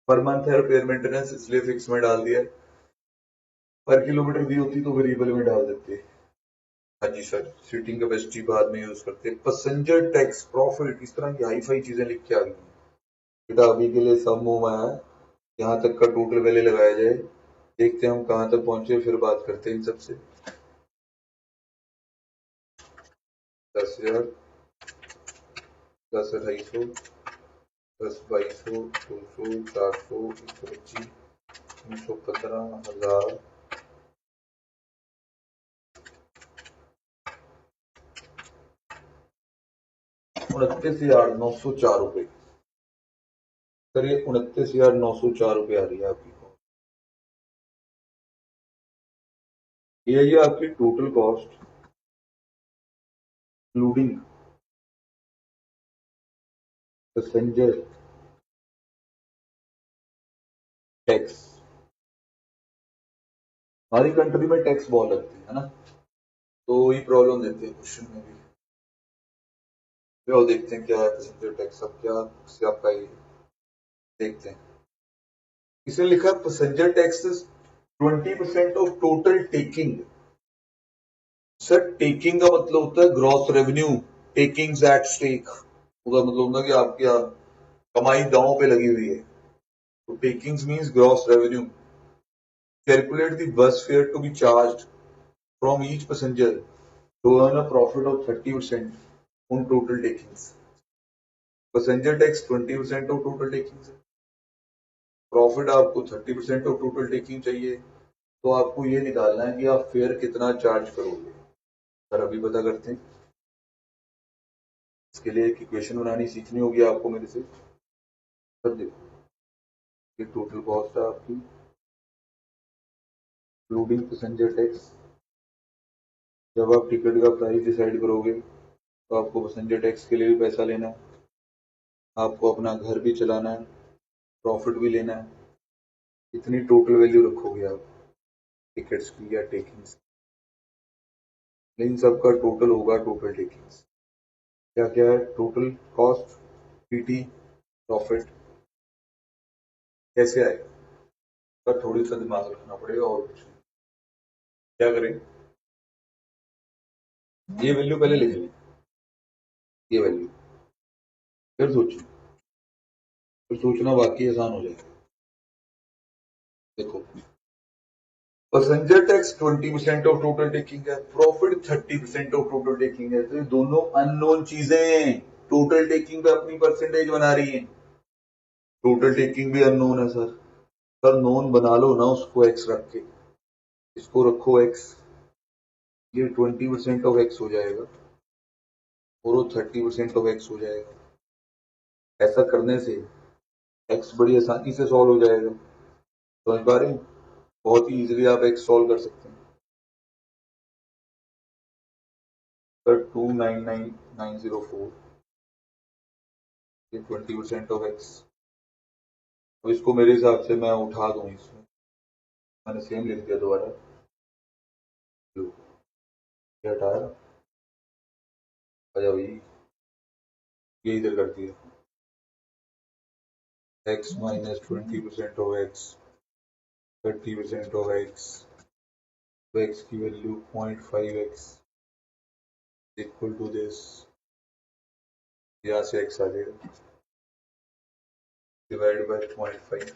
पर मंथ है रिपेयर मेंटेनेंस, इसलिए फिक्स में डाल दिया है। पर किलोमीटर दी होती तो वेरिएबल में डाल देते। हाँ जी सर, सीटिंग कैपेसिटी बाद में यूज करते हैं। पैसेंजर टैक्स, प्रॉफिट, इस तरह की हाई फाई चीजें लिख के आ गई हैं। बेटा अभी के लिए सब मुंह में है, यहाँ तक का टोटल वैल्यू लगाया जाए, देखते हैं हम कहाँ तक पहुंचे, फिर बात करते हैं इन सबसे। 10,000, 10,250, 10,250, 200, 400, 125, 315, 1,000, 29,904 रुपये। सर ये 29,904 रुपये आ रही है आपकी। ये है जी आपकी total cost including passenger tax. हमारी कंट्री में टैक्स बहुत लगते हैं, है ना, तो वही प्रॉब्लम देते हैं क्वेश्चन में भी। फिर और देखते हैं क्या है पैसेंजर टैक्स, अब क्या से आपका ये देखते हैं। इसने लिखा passenger tax 20% of total taking. Sir taking का मतलब होता है gross revenue, takings at stake, उसका मतलब होता है कि आपकी कमाई दांव पे लगी हुई है। तो takings means gross revenue. Calculate the bus fare to be charged from each passenger to earn a profit of 30% on total takings. Passenger tax 20% of total takings है, प्रॉफिट आपको 30% ऑफ टोटल टेकिंग चाहिए, तो आपको ये निकालना है कि आप फेयर कितना चार्ज करोगे। सर अभी पता करते हैं। इसके लिए एक इक्वेशन बनानी सीखनी होगी आपको मेरे से। सर देखो, ये टोटल कॉस्ट है आपकी इंक्लूडिंग पैसेंजर टैक्स। जब आप टिकट का प्राइस डिसाइड करोगे तो आपको पैसेंजर टैक्स के लिए भी पैसा लेना है, आपको अपना घर भी चलाना है, प्रॉफिट भी लेना है। इतनी टोटल वैल्यू रखोगे आप टिकट्स की या टेकिंग्स की। इन सबका टोटल होगा टोटल टेकिंग्स। क्या क्या है? Total cost, PT, profit. कैसे आएगा? पर थोड़ी सा दिमाग रखना पड़ेगा और कुछ नहीं। क्या करें? ये वैल्यू पहले लिख लें, ये वैल्यू, फिर सोचें, फिर सोचना बाकी आसान हो जाएगा। देखो, passenger tax 20% of total taking है, प्रॉफिट 30% ऑफ टोटल टेकिंग है, तो ये दोनों अननोन चीजें हैं। टोटल टेकिंग पे अपनी परसेंटेज बना रही है, टोटल टेकिंग भी अननोन है सर। सर नोन बना लो ना उसको एक्स रख के, इसको रखो एक्स, ये 20% ऑफ एक्स हो जाएगा और वो 30% ऑफ एक्स हो जाएगा। ऐसा करने से एक्स बड़ी आसानी से सॉल्व हो जाएगा। समझ पा रहे हैं? बहुत ही इजीली आप एक्स सॉल्व कर सकते हैं। सर 299,904, ये 20% ऑफ एक्स। अब इसको मेरे हिसाब से मैं उठा दूं, इसमें मैंने सेम लिख दिया दोबारा, ये हटाया, अच्छा भाई ये इधर कर दिया, x minus 20% of x, 30% of x, तो एक्स की value 0.5x equal to this, यहाँ से एक्स आ जाएगा, डिवाइड बाय 0.5,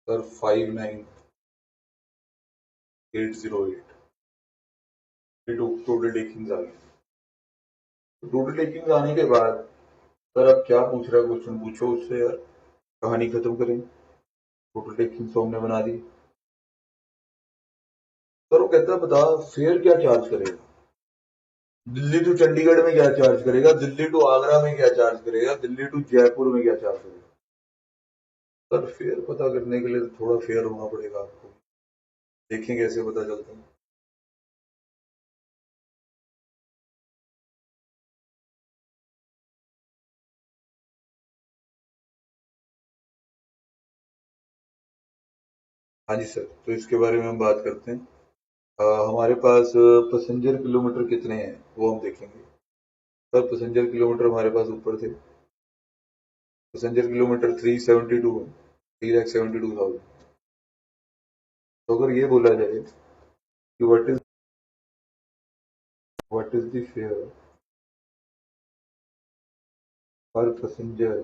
सर 59808, ये टोटल टेकिंग्स आ गई। टोटल टेकिंग्स आने के बाद सर अब क्या पूछ रहा है क्वेश्चन, पूछो उससे यार, कहानी खत्म करें। टोटल टेकिंग्स तो हमने बना दी। सर वो कहता है बता फेयर क्या चार्ज करेगा, दिल्ली टू चंडीगढ़ में क्या चार्ज करेगा, दिल्ली टू आगरा में क्या चार्ज करेगा, दिल्ली टू जयपुर में क्या चार्ज करेगा। सर फेयर पता करने के लिए तो थोड़ा फेयर होना पड़ेगा आपको, देखें कैसे पता चलता है। हाँ जी सर, तो इसके बारे में हम बात करते हैं। हमारे पास पैसेंजर किलोमीटर कितने हैं वो हम देखेंगे। सर पैसेंजर किलोमीटर हमारे पास ऊपर थे, पैसेंजर किलोमीटर 372 है, 3,72,000। तो अगर ये बोला जाए कि व्हाट इज द फेयर पर पैसेंजर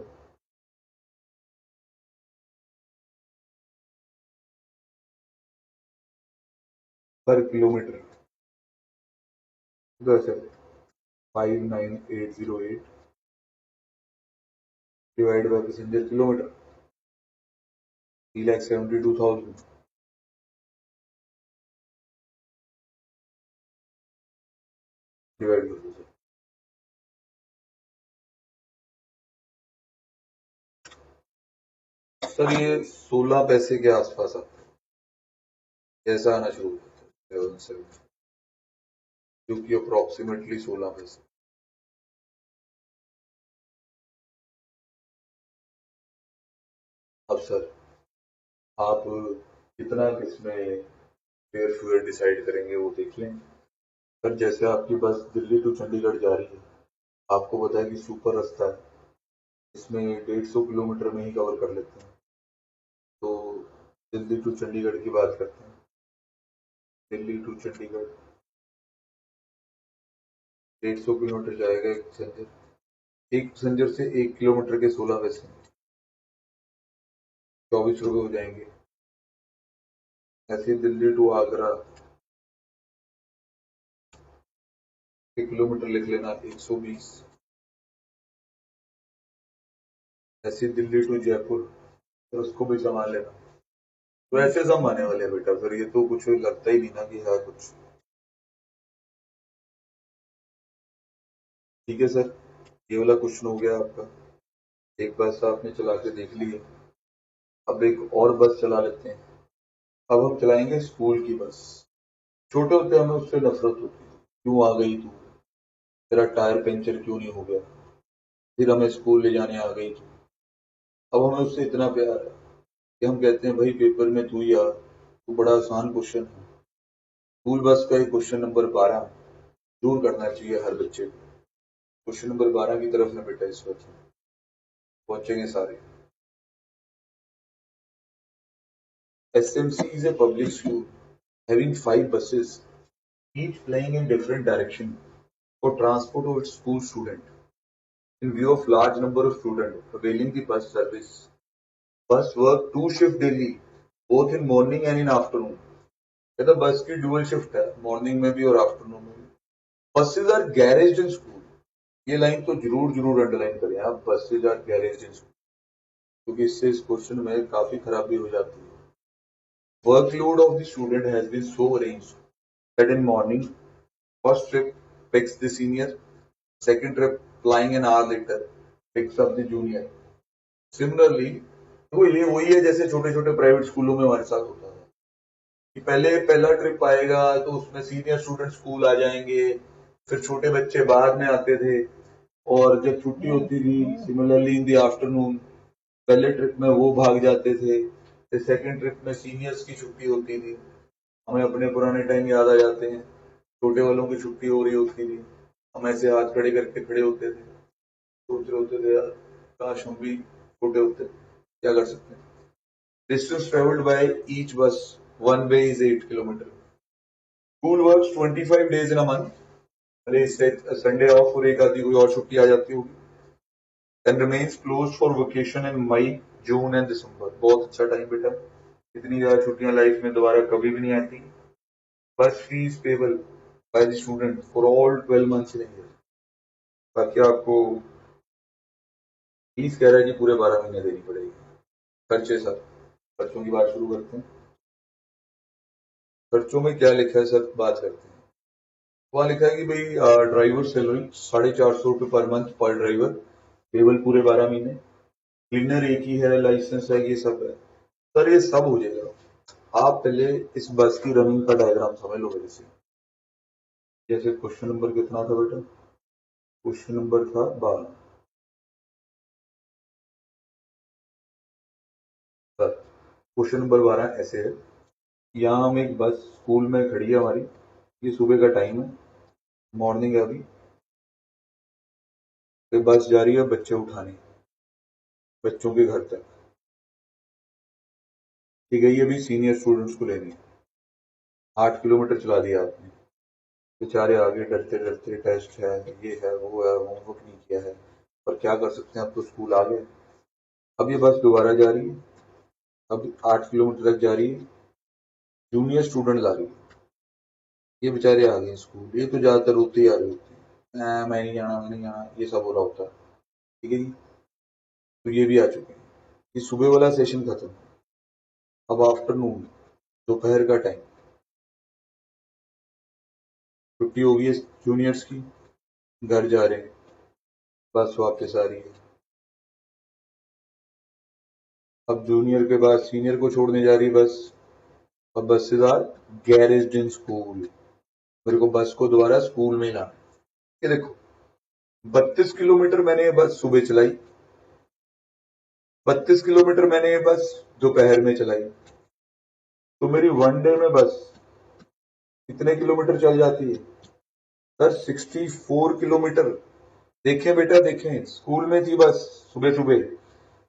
पर किलोमीटर, तो sir 59808 divide by passenger kilometre, 3,72,000 divide कर दो सर। ये 16 पैसे के आसपास आता है, ऐसा आना शुरू होता है 7, जो कि अप्रोक्सीमेटली 16 पैसे। अब सर आप कितना किसमें फेयर फ्यूअल डिसाइड करेंगे वो देख लें। सर जैसे आपकी बस दिल्ली टू चंडीगढ़ जा रही है, आपको पता है कि सुपर रास्ता है, इसमें 150 किलोमीटर में ही कवर कर लेते हैं। तो दिल्ली टू चंडीगढ़ की बात करते हैं, दिल्ली टू चंडीगढ़ 150 किलोमीटर जाएगा एक पैसेंजर, एक पैसेंजर से 1 किलोमीटर के 16 पैसे, 24 रुपये हो जाएंगे। ऐसे दिल्ली टू आगरा 1 किलोमीटर लिख लेना 120। ऐसे दिल्ली टू जयपुर, तो उसको भी संभाल लेना। तो ऐसे सब आने वाले हैं बेटा, फिर ये तो कुछ लगता ही नहीं ना कि है कुछ। ठीक है सर, ये वाला क्वेश्चन हो गया आपका, एक बस आपने चला के देख ली है। अब एक और बस चला लेते हैं। अब हम चलाएंगे स्कूल की बस। छोटे होते हमें उससे नफरत होती है, क्यों आ गई तू, तेरा टायर पंचर क्यों नहीं हो गया, फिर हमें स्कूल ले जाने आ गई तू। अब हमें उससे इतना प्यार है कि हम कहते हैं भाई पेपर में तू ही आ, तू बड़ा आसान क्वेश्चन है, स्कूल बस का क्वेश्चन नंबर 12 जरूर करना चाहिए हर बच्चे को। क्वेश्चन नंबर 12 की तरफ ना बेटा इस वक्त पहुंचेंगे सारे। SMC is a public school having 5 buses, each plying in different direction for transport of its school student. In view of large number of students availing the bus service, bus work 2 shift daily, both in morning and in afternoon. कहता बस की dual shift है, morning में भी और afternoon में भी। Buses are garage in school, ये लाइन तो जरूर जरूर अंडरलाइन करें आप, buses are garage in school, क्योंकि इससे इस क्वेश्चन में काफी खराबी हो जाती है। Workload of the student has been so arranged that in morning, first trip picks the senior, second trip flying an hour later picks up the junior. Similarly, तो ये वही है जैसे छोटे छोटे प्राइवेट स्कूलों में हमारे साथ होता है कि पहले पहला ट्रिप आएगा तो उसमें सीनियर स्टूडेंट स्कूल आ जाएंगे, फिर छोटे बच्चे बाद में आते थे, और जब छुट्टी होती थी सिमिलरली इन द आफ्टरनून पहले ट्रिप में वो भाग जाते थे, फिर सेकेंड ट्रिप में सीनियर्स की छुट्टी होती थी। हमें अपने पुराने टाइम याद आ जाते हैं, छोटे वालों की छुट्टी हो रही होती थी, हम ऐसे हाथ खड़े करके खड़े होते थे, सोच रहे होते थे यार काश हम भी छोटे होते, क्या कर सकते हैं। डिस्टेंस ट्रेवल्ड बाय ईच बस one way is 8 kilometre. School works 25 days in a month, अरे इससे संडे ऑफ और एक आधी कोई और छुट्टी आ जाती होगी। And remains closed for vacation in May, June and December. बहुत अच्छा टाइम बेटा, इतनी ज्यादा छुट्टियां लाइफ में दोबारा कभी भी नहीं आती। बस fees payable by the student for all 12 months in year. बाकी आपको फीस कह रहा है कि पूरे 12 महीने देनी पड़ेगी। खर्चे सर, खर्चों की बात शुरू करते हैं। खर्चों में क्या लिखा है सर, बात करते हैं। वहां लिखा है कि भाई ड्राइवर सैलरी 450 पर मंथ पर ड्राइवर, केवल पूरे 12 महीने। क्लीनर एक ही है, लाइसेंस है, ये सब है सर, ये सब हो जाएगा। आप पहले इस बस की रनिंग का डायग्राम समझ लो मेरे से। जैसे क्वेश्चन नंबर कितना था बेटा, क्वेश्चन नंबर था 12 सर। क्वेश्चन नंबर 12 ऐसे है, यहाँ हम एक बस स्कूल में खड़ी है हमारी, ये सुबह का टाइम है, मॉर्निंग है अभी, तो बस जा रही है बच्चे उठाने, बच्चों के घर तक, ठीक है। ये अभी सीनियर स्टूडेंट्स को लेनी है। 8 किलोमीटर चला दिया आपने, बेचारे आगे डरते डरते, टेस्ट है, ये है, वो है, होमवर्क नहीं किया है, पर क्या कर सकते हैं, अब तो स्कूल आ गए। अब ये बस दोबारा जा रही है, अब 8 किलोमीटर तक जा रही है, जूनियर स्टूडेंट ला रही है, ये बेचारे आ गए स्कूल। ये तो ज्यादातर रोते ही आ रहे होते हैं, मैं नहीं जाना, मैं नहीं जाना, ये सब हो रहा होता है, ठीक है जी। तो ये भी आ चुके हैं, ये सुबह वाला सेशन खत्म। अब आफ्टरनून, दोपहर का टाइम, छुट्टी हो गई है जूनियर्स की, घर जा रहे हैं, बस वापस आ रही है। अब जूनियर के बाद सीनियर को छोड़ने जा रही बस। अब buses are garage in school, मेरे को बस को दोबारा स्कूल में लाना। ये देखो 32 किलोमीटर मैंने ये बस सुबह चलाई, 32 किलोमीटर मैंने ये बस दोपहर में चलाई, तो मेरी वन डे में बस कितने किलोमीटर चल जाती है सर, 64 किलोमीटर। देखें बेटा देखें, स्कूल में थी बस सुबह सुबह,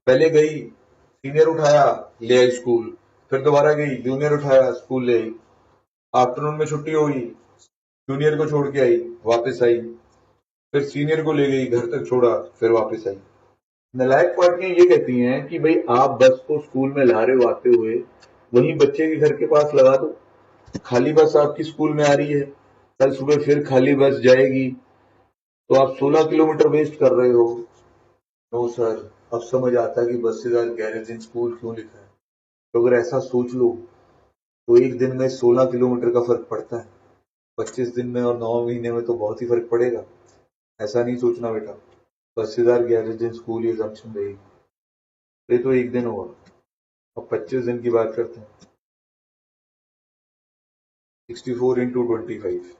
पहले गई, सीनियर उठाया ले आई स्कूल, फिर दोबारा गई, जूनियर उठाया स्कूल ले आई, आफ्टरनून में छुट्टी हो गई, जूनियर को छोड़ के आई, वापस आई, फिर सीनियर को ले गई, घर तक छोड़ा, फिर वापस आई। नालायक पार्टियां ये कहती हैं कि भाई आप बस को स्कूल में ला रहे हो आते हुए, वहीं बच्चे के घर के पास लगा दो, खाली बस आपकी स्कूल में आ रही है, कल सुबह फिर खाली बस जाएगी, तो आप 16 किलोमीटर वेस्ट कर रहे हो। नो सर, अब समझ आता है कि buses are garage in school क्यों लिखा है। तो अगर ऐसा सोच लो तो एक दिन में 16 किलोमीटर का फर्क पड़ता है, 25 दिन में और 9 महीने में तो बहुत ही फर्क पड़ेगा। ऐसा नहीं सोचना बेटा, buses are garage in school ये assumption रहेगी। ये तो एक दिन हुआ, अब 25 दिन की बात करते हैं। 64 into 25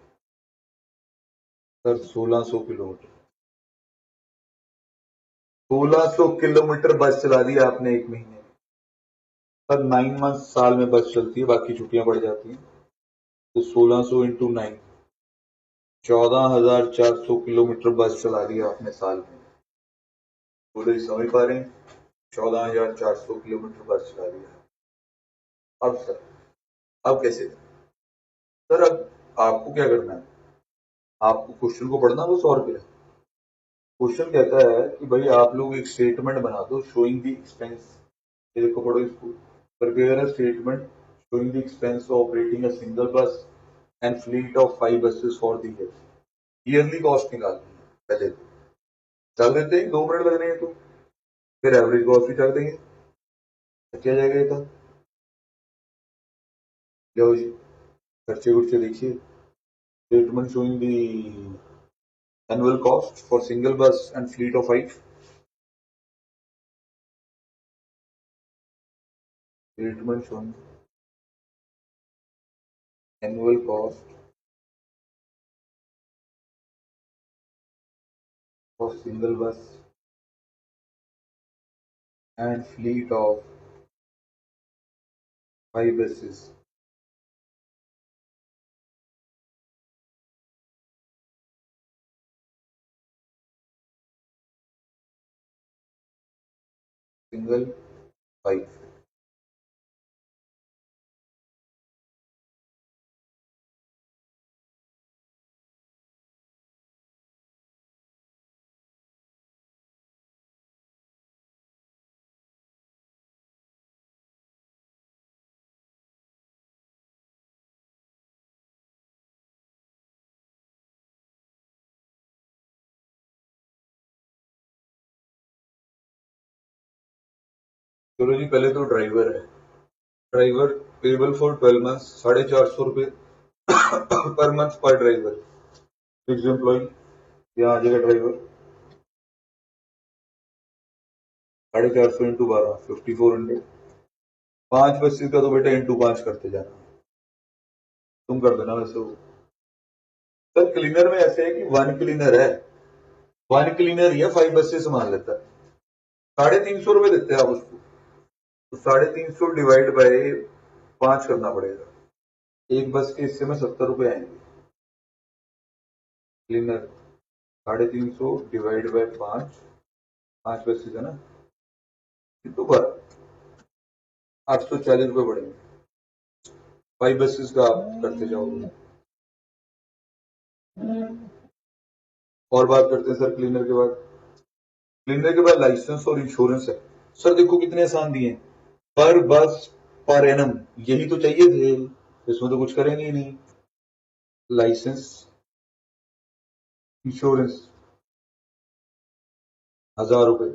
सर 1600 किलोमीटर, 1600 किलोमीटर बस चला दी आपने एक महीने में। सर 9 मंथ साल में बस चलती है, बाकी छुट्टियां पड़ जाती हैं, तो 1600 इंटू 9, 14,400 किलोमीटर बस चला दिया आपने साल में। बोले समझ पा रहे हैं? 14,400 किलोमीटर बस चला दिया। अब सर, अब कैसे सर? अब आपको क्या करना है? आपको क्वेश्चन को पढ़ना बस, और क्या। क्वेश्चन कहता है कि भाई आप लोग एक स्टेटमेंट बना दो शोइंग द एक्सपेंस। ये देखो, पढ़ो इसको। Prepare a statement showing the expense of operating a single bus and fleet of 5 buses for the year. Yearly cost निकालनी है पहले तो। चल देते हैं, 2 मिनट लग रहे हैं तो फिर एवरेज कॉस्ट भी चल देंगे, क्या जाएगा ये तो। लो जी, खर्चे गुर्चे देखिए। Statement showing the annual cost for single bus and fleet of 5। Statement showing annual cost for single bus and fleet of 5 buses. Single 5. चलो जी, पहले तो ड्राइवर है। ड्राइवर पेबल फॉर 12 मंथ, 450 रुपये पर मंथ पर ड्राइवर। फिक्स एम्प्लॉय, यहाँ आ जाएगा driver 450 into 12, 5400। 5 buses का तो बेटा इंटू 5 करते जाना, तुम कर देना वैसे वो। सर क्लीनर में ऐसे है कि 1 क्लीनर है, 1 क्लीनर ही है, 5 बसेस संभाल लेता है। 350 रुपये देते हैं आप उसको, तो 350 डिवाइड बाय 5 करना पड़ेगा। एक बस के हिस्से में 70 रुपये आएंगे। क्लीनर 350 डिवाइड बाय 5, 5 बसेस है ना, तो 840 रुपये पड़ेंगे। 5 बसेस का आप करते जाओगे। और बात करते हैं सर क्लीनर के बाद। क्लीनर के बाद लाइसेंस और इंश्योरेंस है। सर देखो कितने आसान दिए हैं, पर बस पर एनम, यही तो चाहिए थे, इसमें तो कुछ करेंगे ही नहीं। लाइसेंस, इंश्योरेंस 1000 रुपये।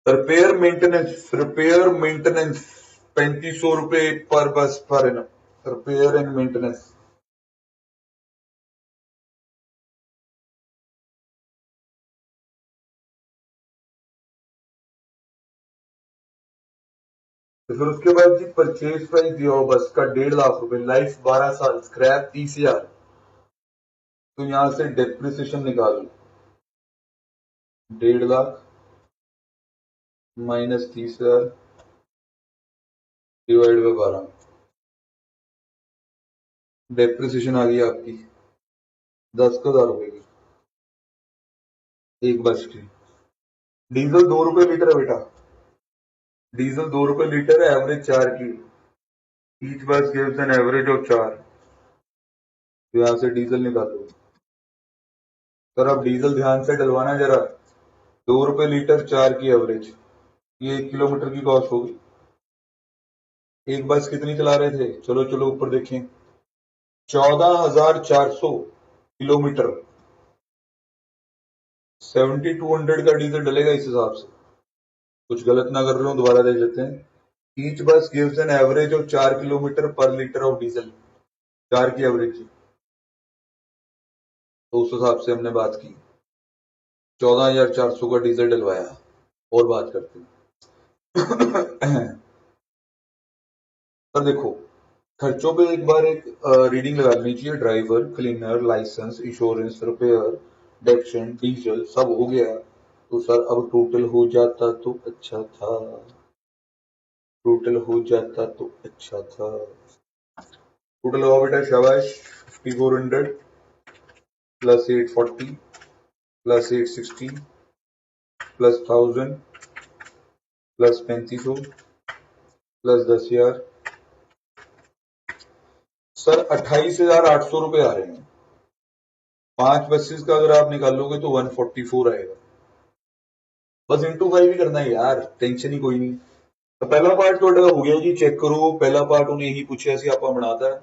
रिपेयर मेंटेनेंस 3500 रुपये पर बस per annum. Repair and maintenance. तो फिर उसके बाद जी परचेज प्राइस दिया हो बस का 1.5 लाख रुपए, लाइफ 12 साल, स्क्रैप 30,000। तो यहां से डेप्रिसिएशन निकालो, 1.5 lakh minus 30,000 divide by 12। Depreciation आ गई आपकी 10,000 रुपए की एक बस की। डीजल 2 रुपए लीटर है बेटा, डीजल 2 रुपए लीटर है, एवरेज 4 की। ईच बस गिव्स एन एवरेज ऑफ 4। तो यहां से डीजल निकालो। सर अब डीजल ध्यान से डलवाना जरा। 2 रुपए लीटर, 4 की एवरेज, ये 1 किलोमीटर की कॉस्ट होगी। एक बस कितनी चला रहे थे, चलो चलो ऊपर देखें, 14,400 किलोमीटर। 7200 का डीजल डलेगा इस हिसाब से। कुछ गलत ना कर रहे हो, दोबारा देख लेते हैं। ईच बस gives an average of 4 kilometre पर लीटर ऑफ डीजल, 4 की एवरेज। तो उस हिसाब से हमने बात की, 14,400 का डीजल डलवाया। और बात करते हैं सर देखो, खर्चों पे एक बार एक रीडिंग लगा लेनी चाहिए। Driver, cleaner, licence, insurance, repair, डेक्शन, डीजल सब हो गया। तो सर अब टोटल हो जाता तो अच्छा था। टोटल हो जाता तो अच्छा था। टोटल हुआ बेटा शाबाश 5400 plus 840 plus 860 plus 1000 plus 3500 plus 10,000। Sir 28,800 रुपए आ रहे हैं। 5 बसेस का अगर आप निकालोगे तो 144 आएगा। बस इंटू 5 ही करना है यार, टेंशन ही कोई नहीं। तो पहला पार्ट तो हो गया जी, चेक करो। पहला पार्ट उन्हें यही पूछा सी आप बनाता है।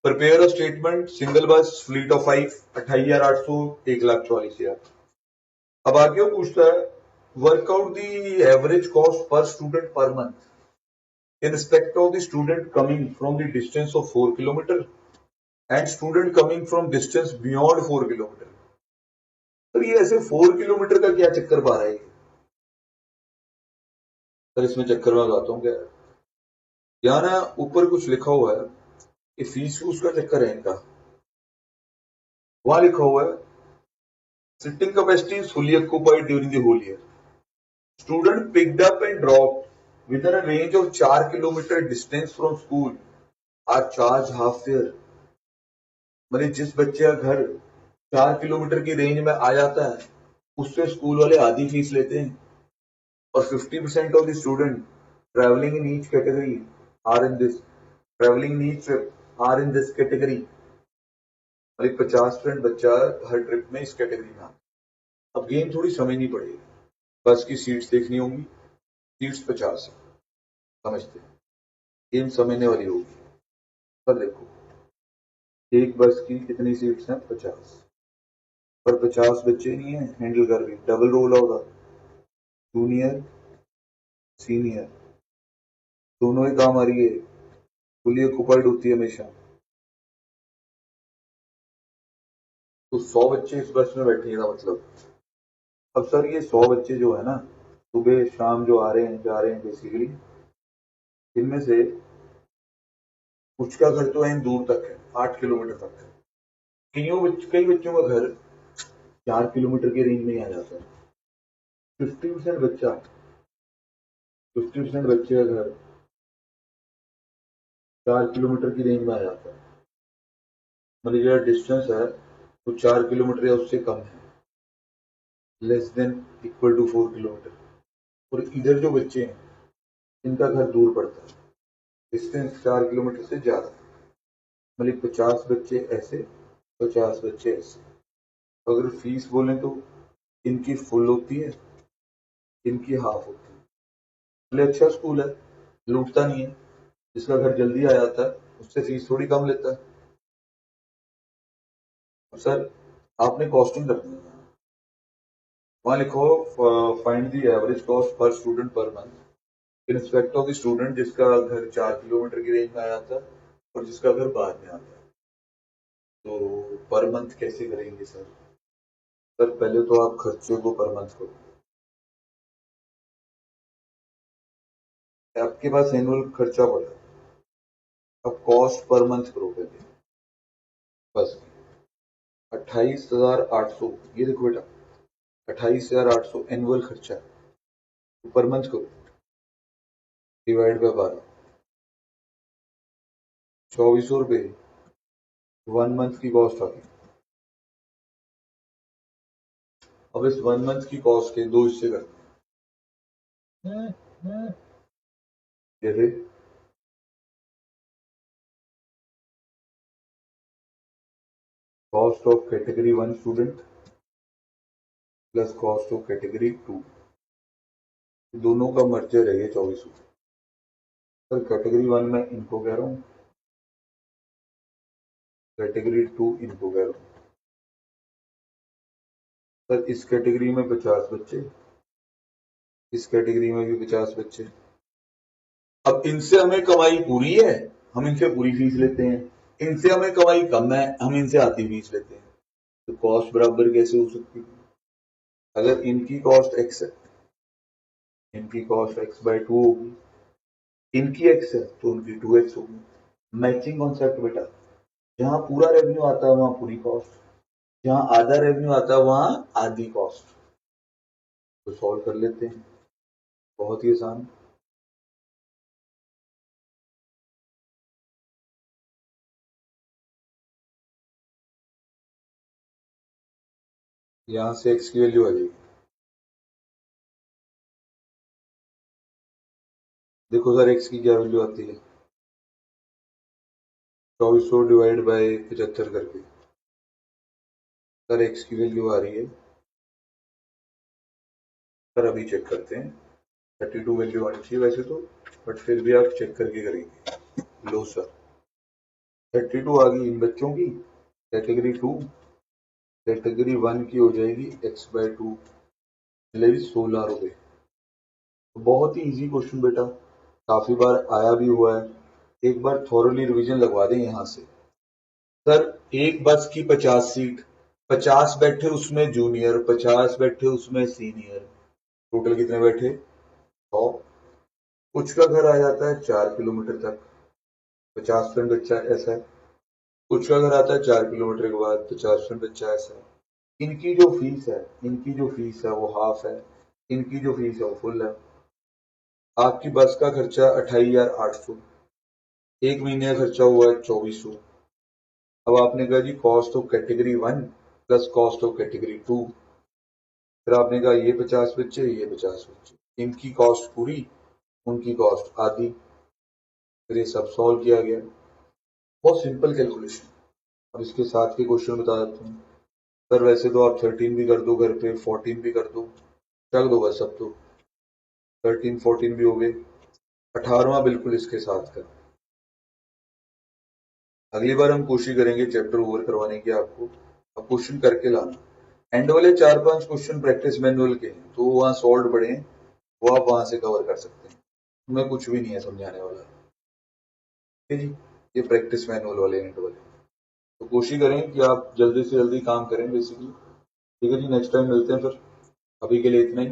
प्रिपेयर अ स्टेटमेंट सिंगल बस फ्लीट ऑफ 5 28,800 1,44,000। अब आगे वो पूछता है workout the average cost per student per month in respect of the student coming from the distance of 4 kilometer and student coming from distance beyond 4 kilometer। तो ये ऐसे 4 kilometre का क्या चक्कर पा रहा है सर? इसमें चक्कर में बताता हूँ क्या। यहाँ ना ऊपर कुछ लिखा हुआ है कि फीस फूस का चक्कर है इनका। वहां लिखा हुआ है seating capacity is fully occupied during the whole year. Student picked up and dropped with a range of 4 kilometre distance from school are charge half fare. मतलब जिस बच्चे का घर 4 किलोमीटर की रेंज में आ जाता है उससे स्कूल वाले आधी फीस लेते हैं। और 50% of the student travelling in each category are in this travelling in each are in this category. मतलब 50% बच्चा हर ट्रिप में इस कैटेगरी में आता है। अब गेम थोड़ी समझनी पड़ेगी। बस की सीट्स देखनी होंगी, सीट्स 50 है, समझते हैं। गेम समझने वाली होगी। पर देखो एक बस की कितनी सीट्स हैं? 50। पर 50 बच्चे नहीं है हैंडल कर रही, डबल रोल होगा। जूनियर सीनियर दोनों ही काम आ रही है, फुली ऑक्युपाइड होती है हमेशा। तो 100 बच्चे इस बस में बैठे का मतलब। अब सर ये 100 बच्चे जो है ना सुबह शाम जो आ रहे हैं जा रहे हैं बेसिकली, इनमें से कुछ का घर तो है दूर तक है, 8 किलोमीटर तक है। कई बच्चों का घर 4 किलोमीटर की रेंज में ही आ जाता है। 50% बच्चा 50% बच्चे का घर 4 किलोमीटर की रेंज में आ जाता है। मतलब जो डिस्टेंस है वो 4 किलोमीटर या उससे कम है, less than equal to 4 kilometre. और इधर जो बच्चे हैं इनका घर दूर पड़ता है, डिस्टेंस 4 किलोमीटर से ज्यादा। मतलब 50 बच्चे ऐसे, 50 बच्चे ऐसे। अगर फीस बोलें तो इनकी फुल होती है, इनकी हाफ होती है। मतलब अच्छा स्कूल है, लूटता नहीं है। जिसका घर जल्दी आ जाता है उससे फीस थोड़ी कम लेता है। सर आपने कॉस्टिंग करनी है, वहां लिखो find the average cost per student per month in respect of the student जिसका घर 4 किलोमीटर की रेंज में आ जाता है और जिसका घर बाद में आता है। तो पर मंथ कैसे करेंगे सर? सर पहले तो आप खर्चे को पर मंथ करो। आपके पास एनुअल खर्चा पड़ा है, अब कॉस्ट पर मंथ करो पहले। बस 28,800, ये देखो बेटा 28,800 एनुअल खर्चा है। तो पर मंथ करो, डिवाइड बाय 12, 2,400 रुपये 1 मंथ की कॉस्ट आ गई। अब इस 1 मंथ की कॉस्ट के दो हिस्से करते हैं। जैसे cost of category 1 student plus cost of category 2, दोनों का मर्जर है ये 2400। सर कैटेगरी 1 में इनको कह रहा हूँ, कैटेगरी 2 इनको कह रहा हूँ। सर इस कैटेगरी में 50 बच्चे, इस कैटेगरी में भी 50 बच्चे। अब इनसे हमें कमाई पूरी है, हम इनसे पूरी फीस लेते हैं। इनसे हमें कमाई कम है, हम इनसे आधी फीस लेते हैं। तो कॉस्ट बराबर कैसे हो सकती है? अगर इनकी कॉस्ट एक्स है, इनकी कॉस्ट एक्स बाय 2 होगी, इनकी एक्स है तो उनकी 2x होगी। मैचिंग कॉन्सेप्ट बेटा, जहां पूरा रेवेन्यू आता है वहां पूरी कॉस्ट, जहां आधा रेवेन्यू आता है वहां आधी कॉस्ट। तो सॉल्व कर लेते हैं, बहुत ही आसान। यहां से x की वैल्यू आ जाएगी। देखो सर x की क्या वैल्यू आती है, 2400 डिवाइड बाय 75 करके। सर x की वैल्यू आ रही है, सर अभी चेक करते हैं, 32 वैल्यू आनी चाहिए वैसे तो, बट फिर भी आप चेक करके करेंगे। लो सर 32 आ गई इन बच्चों की, कैटेगरी 2। कैटेगरी 1 की हो जाएगी x/2, मिलेगी 16 रुपए। तो बहुत ही इजी क्वेश्चन बेटा, काफी बार आया भी हुआ है, एक बार थॉरली रिवीजन लगवा दें यहाँ से। सर एक बस की 50 सीट, 50 बैठे उसमें जूनियर, 50 बैठे उसमें सीनियर, टोटल कितने बैठे, 100। कुछ का घर आ जाता है 4 किलोमीटर तक, 50% बच्चा ऐसा है। कुछ का घर आता है 4 किलोमीटर के बाद, 50% बच्चा ऐसा है। इनकी जो फीस है वो हाफ है, इनकी जो फीस है वो फुल है। आपकी बस का खर्चा 28,800, एक महीने का खर्चा हुआ है 2400। अब आपने कहा जी cost of category 1 plus cost of category 2, फिर आपने कहा ये 50 बच्चे, ये 50 बच्चे, इनकी कॉस्ट पूरी, उनकी कॉस्ट आधी, फिर ये सब सॉल्व किया गया। बहुत सिंपल कैलकुलेशन। अब इसके साथ के क्वेश्चन बता देता हूँ। सर वैसे तो आप 13 भी कर दो घर पे, 14 भी कर दो, रख दो बस, अब तो 13 14 भी हो गए, 18वां बिल्कुल इसके साथ का। अगली बार हम कोशिश करेंगे चैप्टर ओवर करवाने की आपको, अब क्वेश्चन करके लाना। एंड वाले 4-5 क्वेश्चन प्रैक्टिस मैनुअल के हैं, तो वहाँ सॉल्व पड़े हैं, वो आप वहां से कवर कर सकते हैं, उसमें कुछ भी नहीं है समझाने वाला। ठीक है जी, ये प्रैक्टिस मैनुअल वाले एंड वाले, तो कोशिश करें कि आप जल्दी से जल्दी काम करें बेसिकली। ठीक है जी, नेक्स्ट टाइम मिलते हैं फिर, अभी के लिए इतना ही।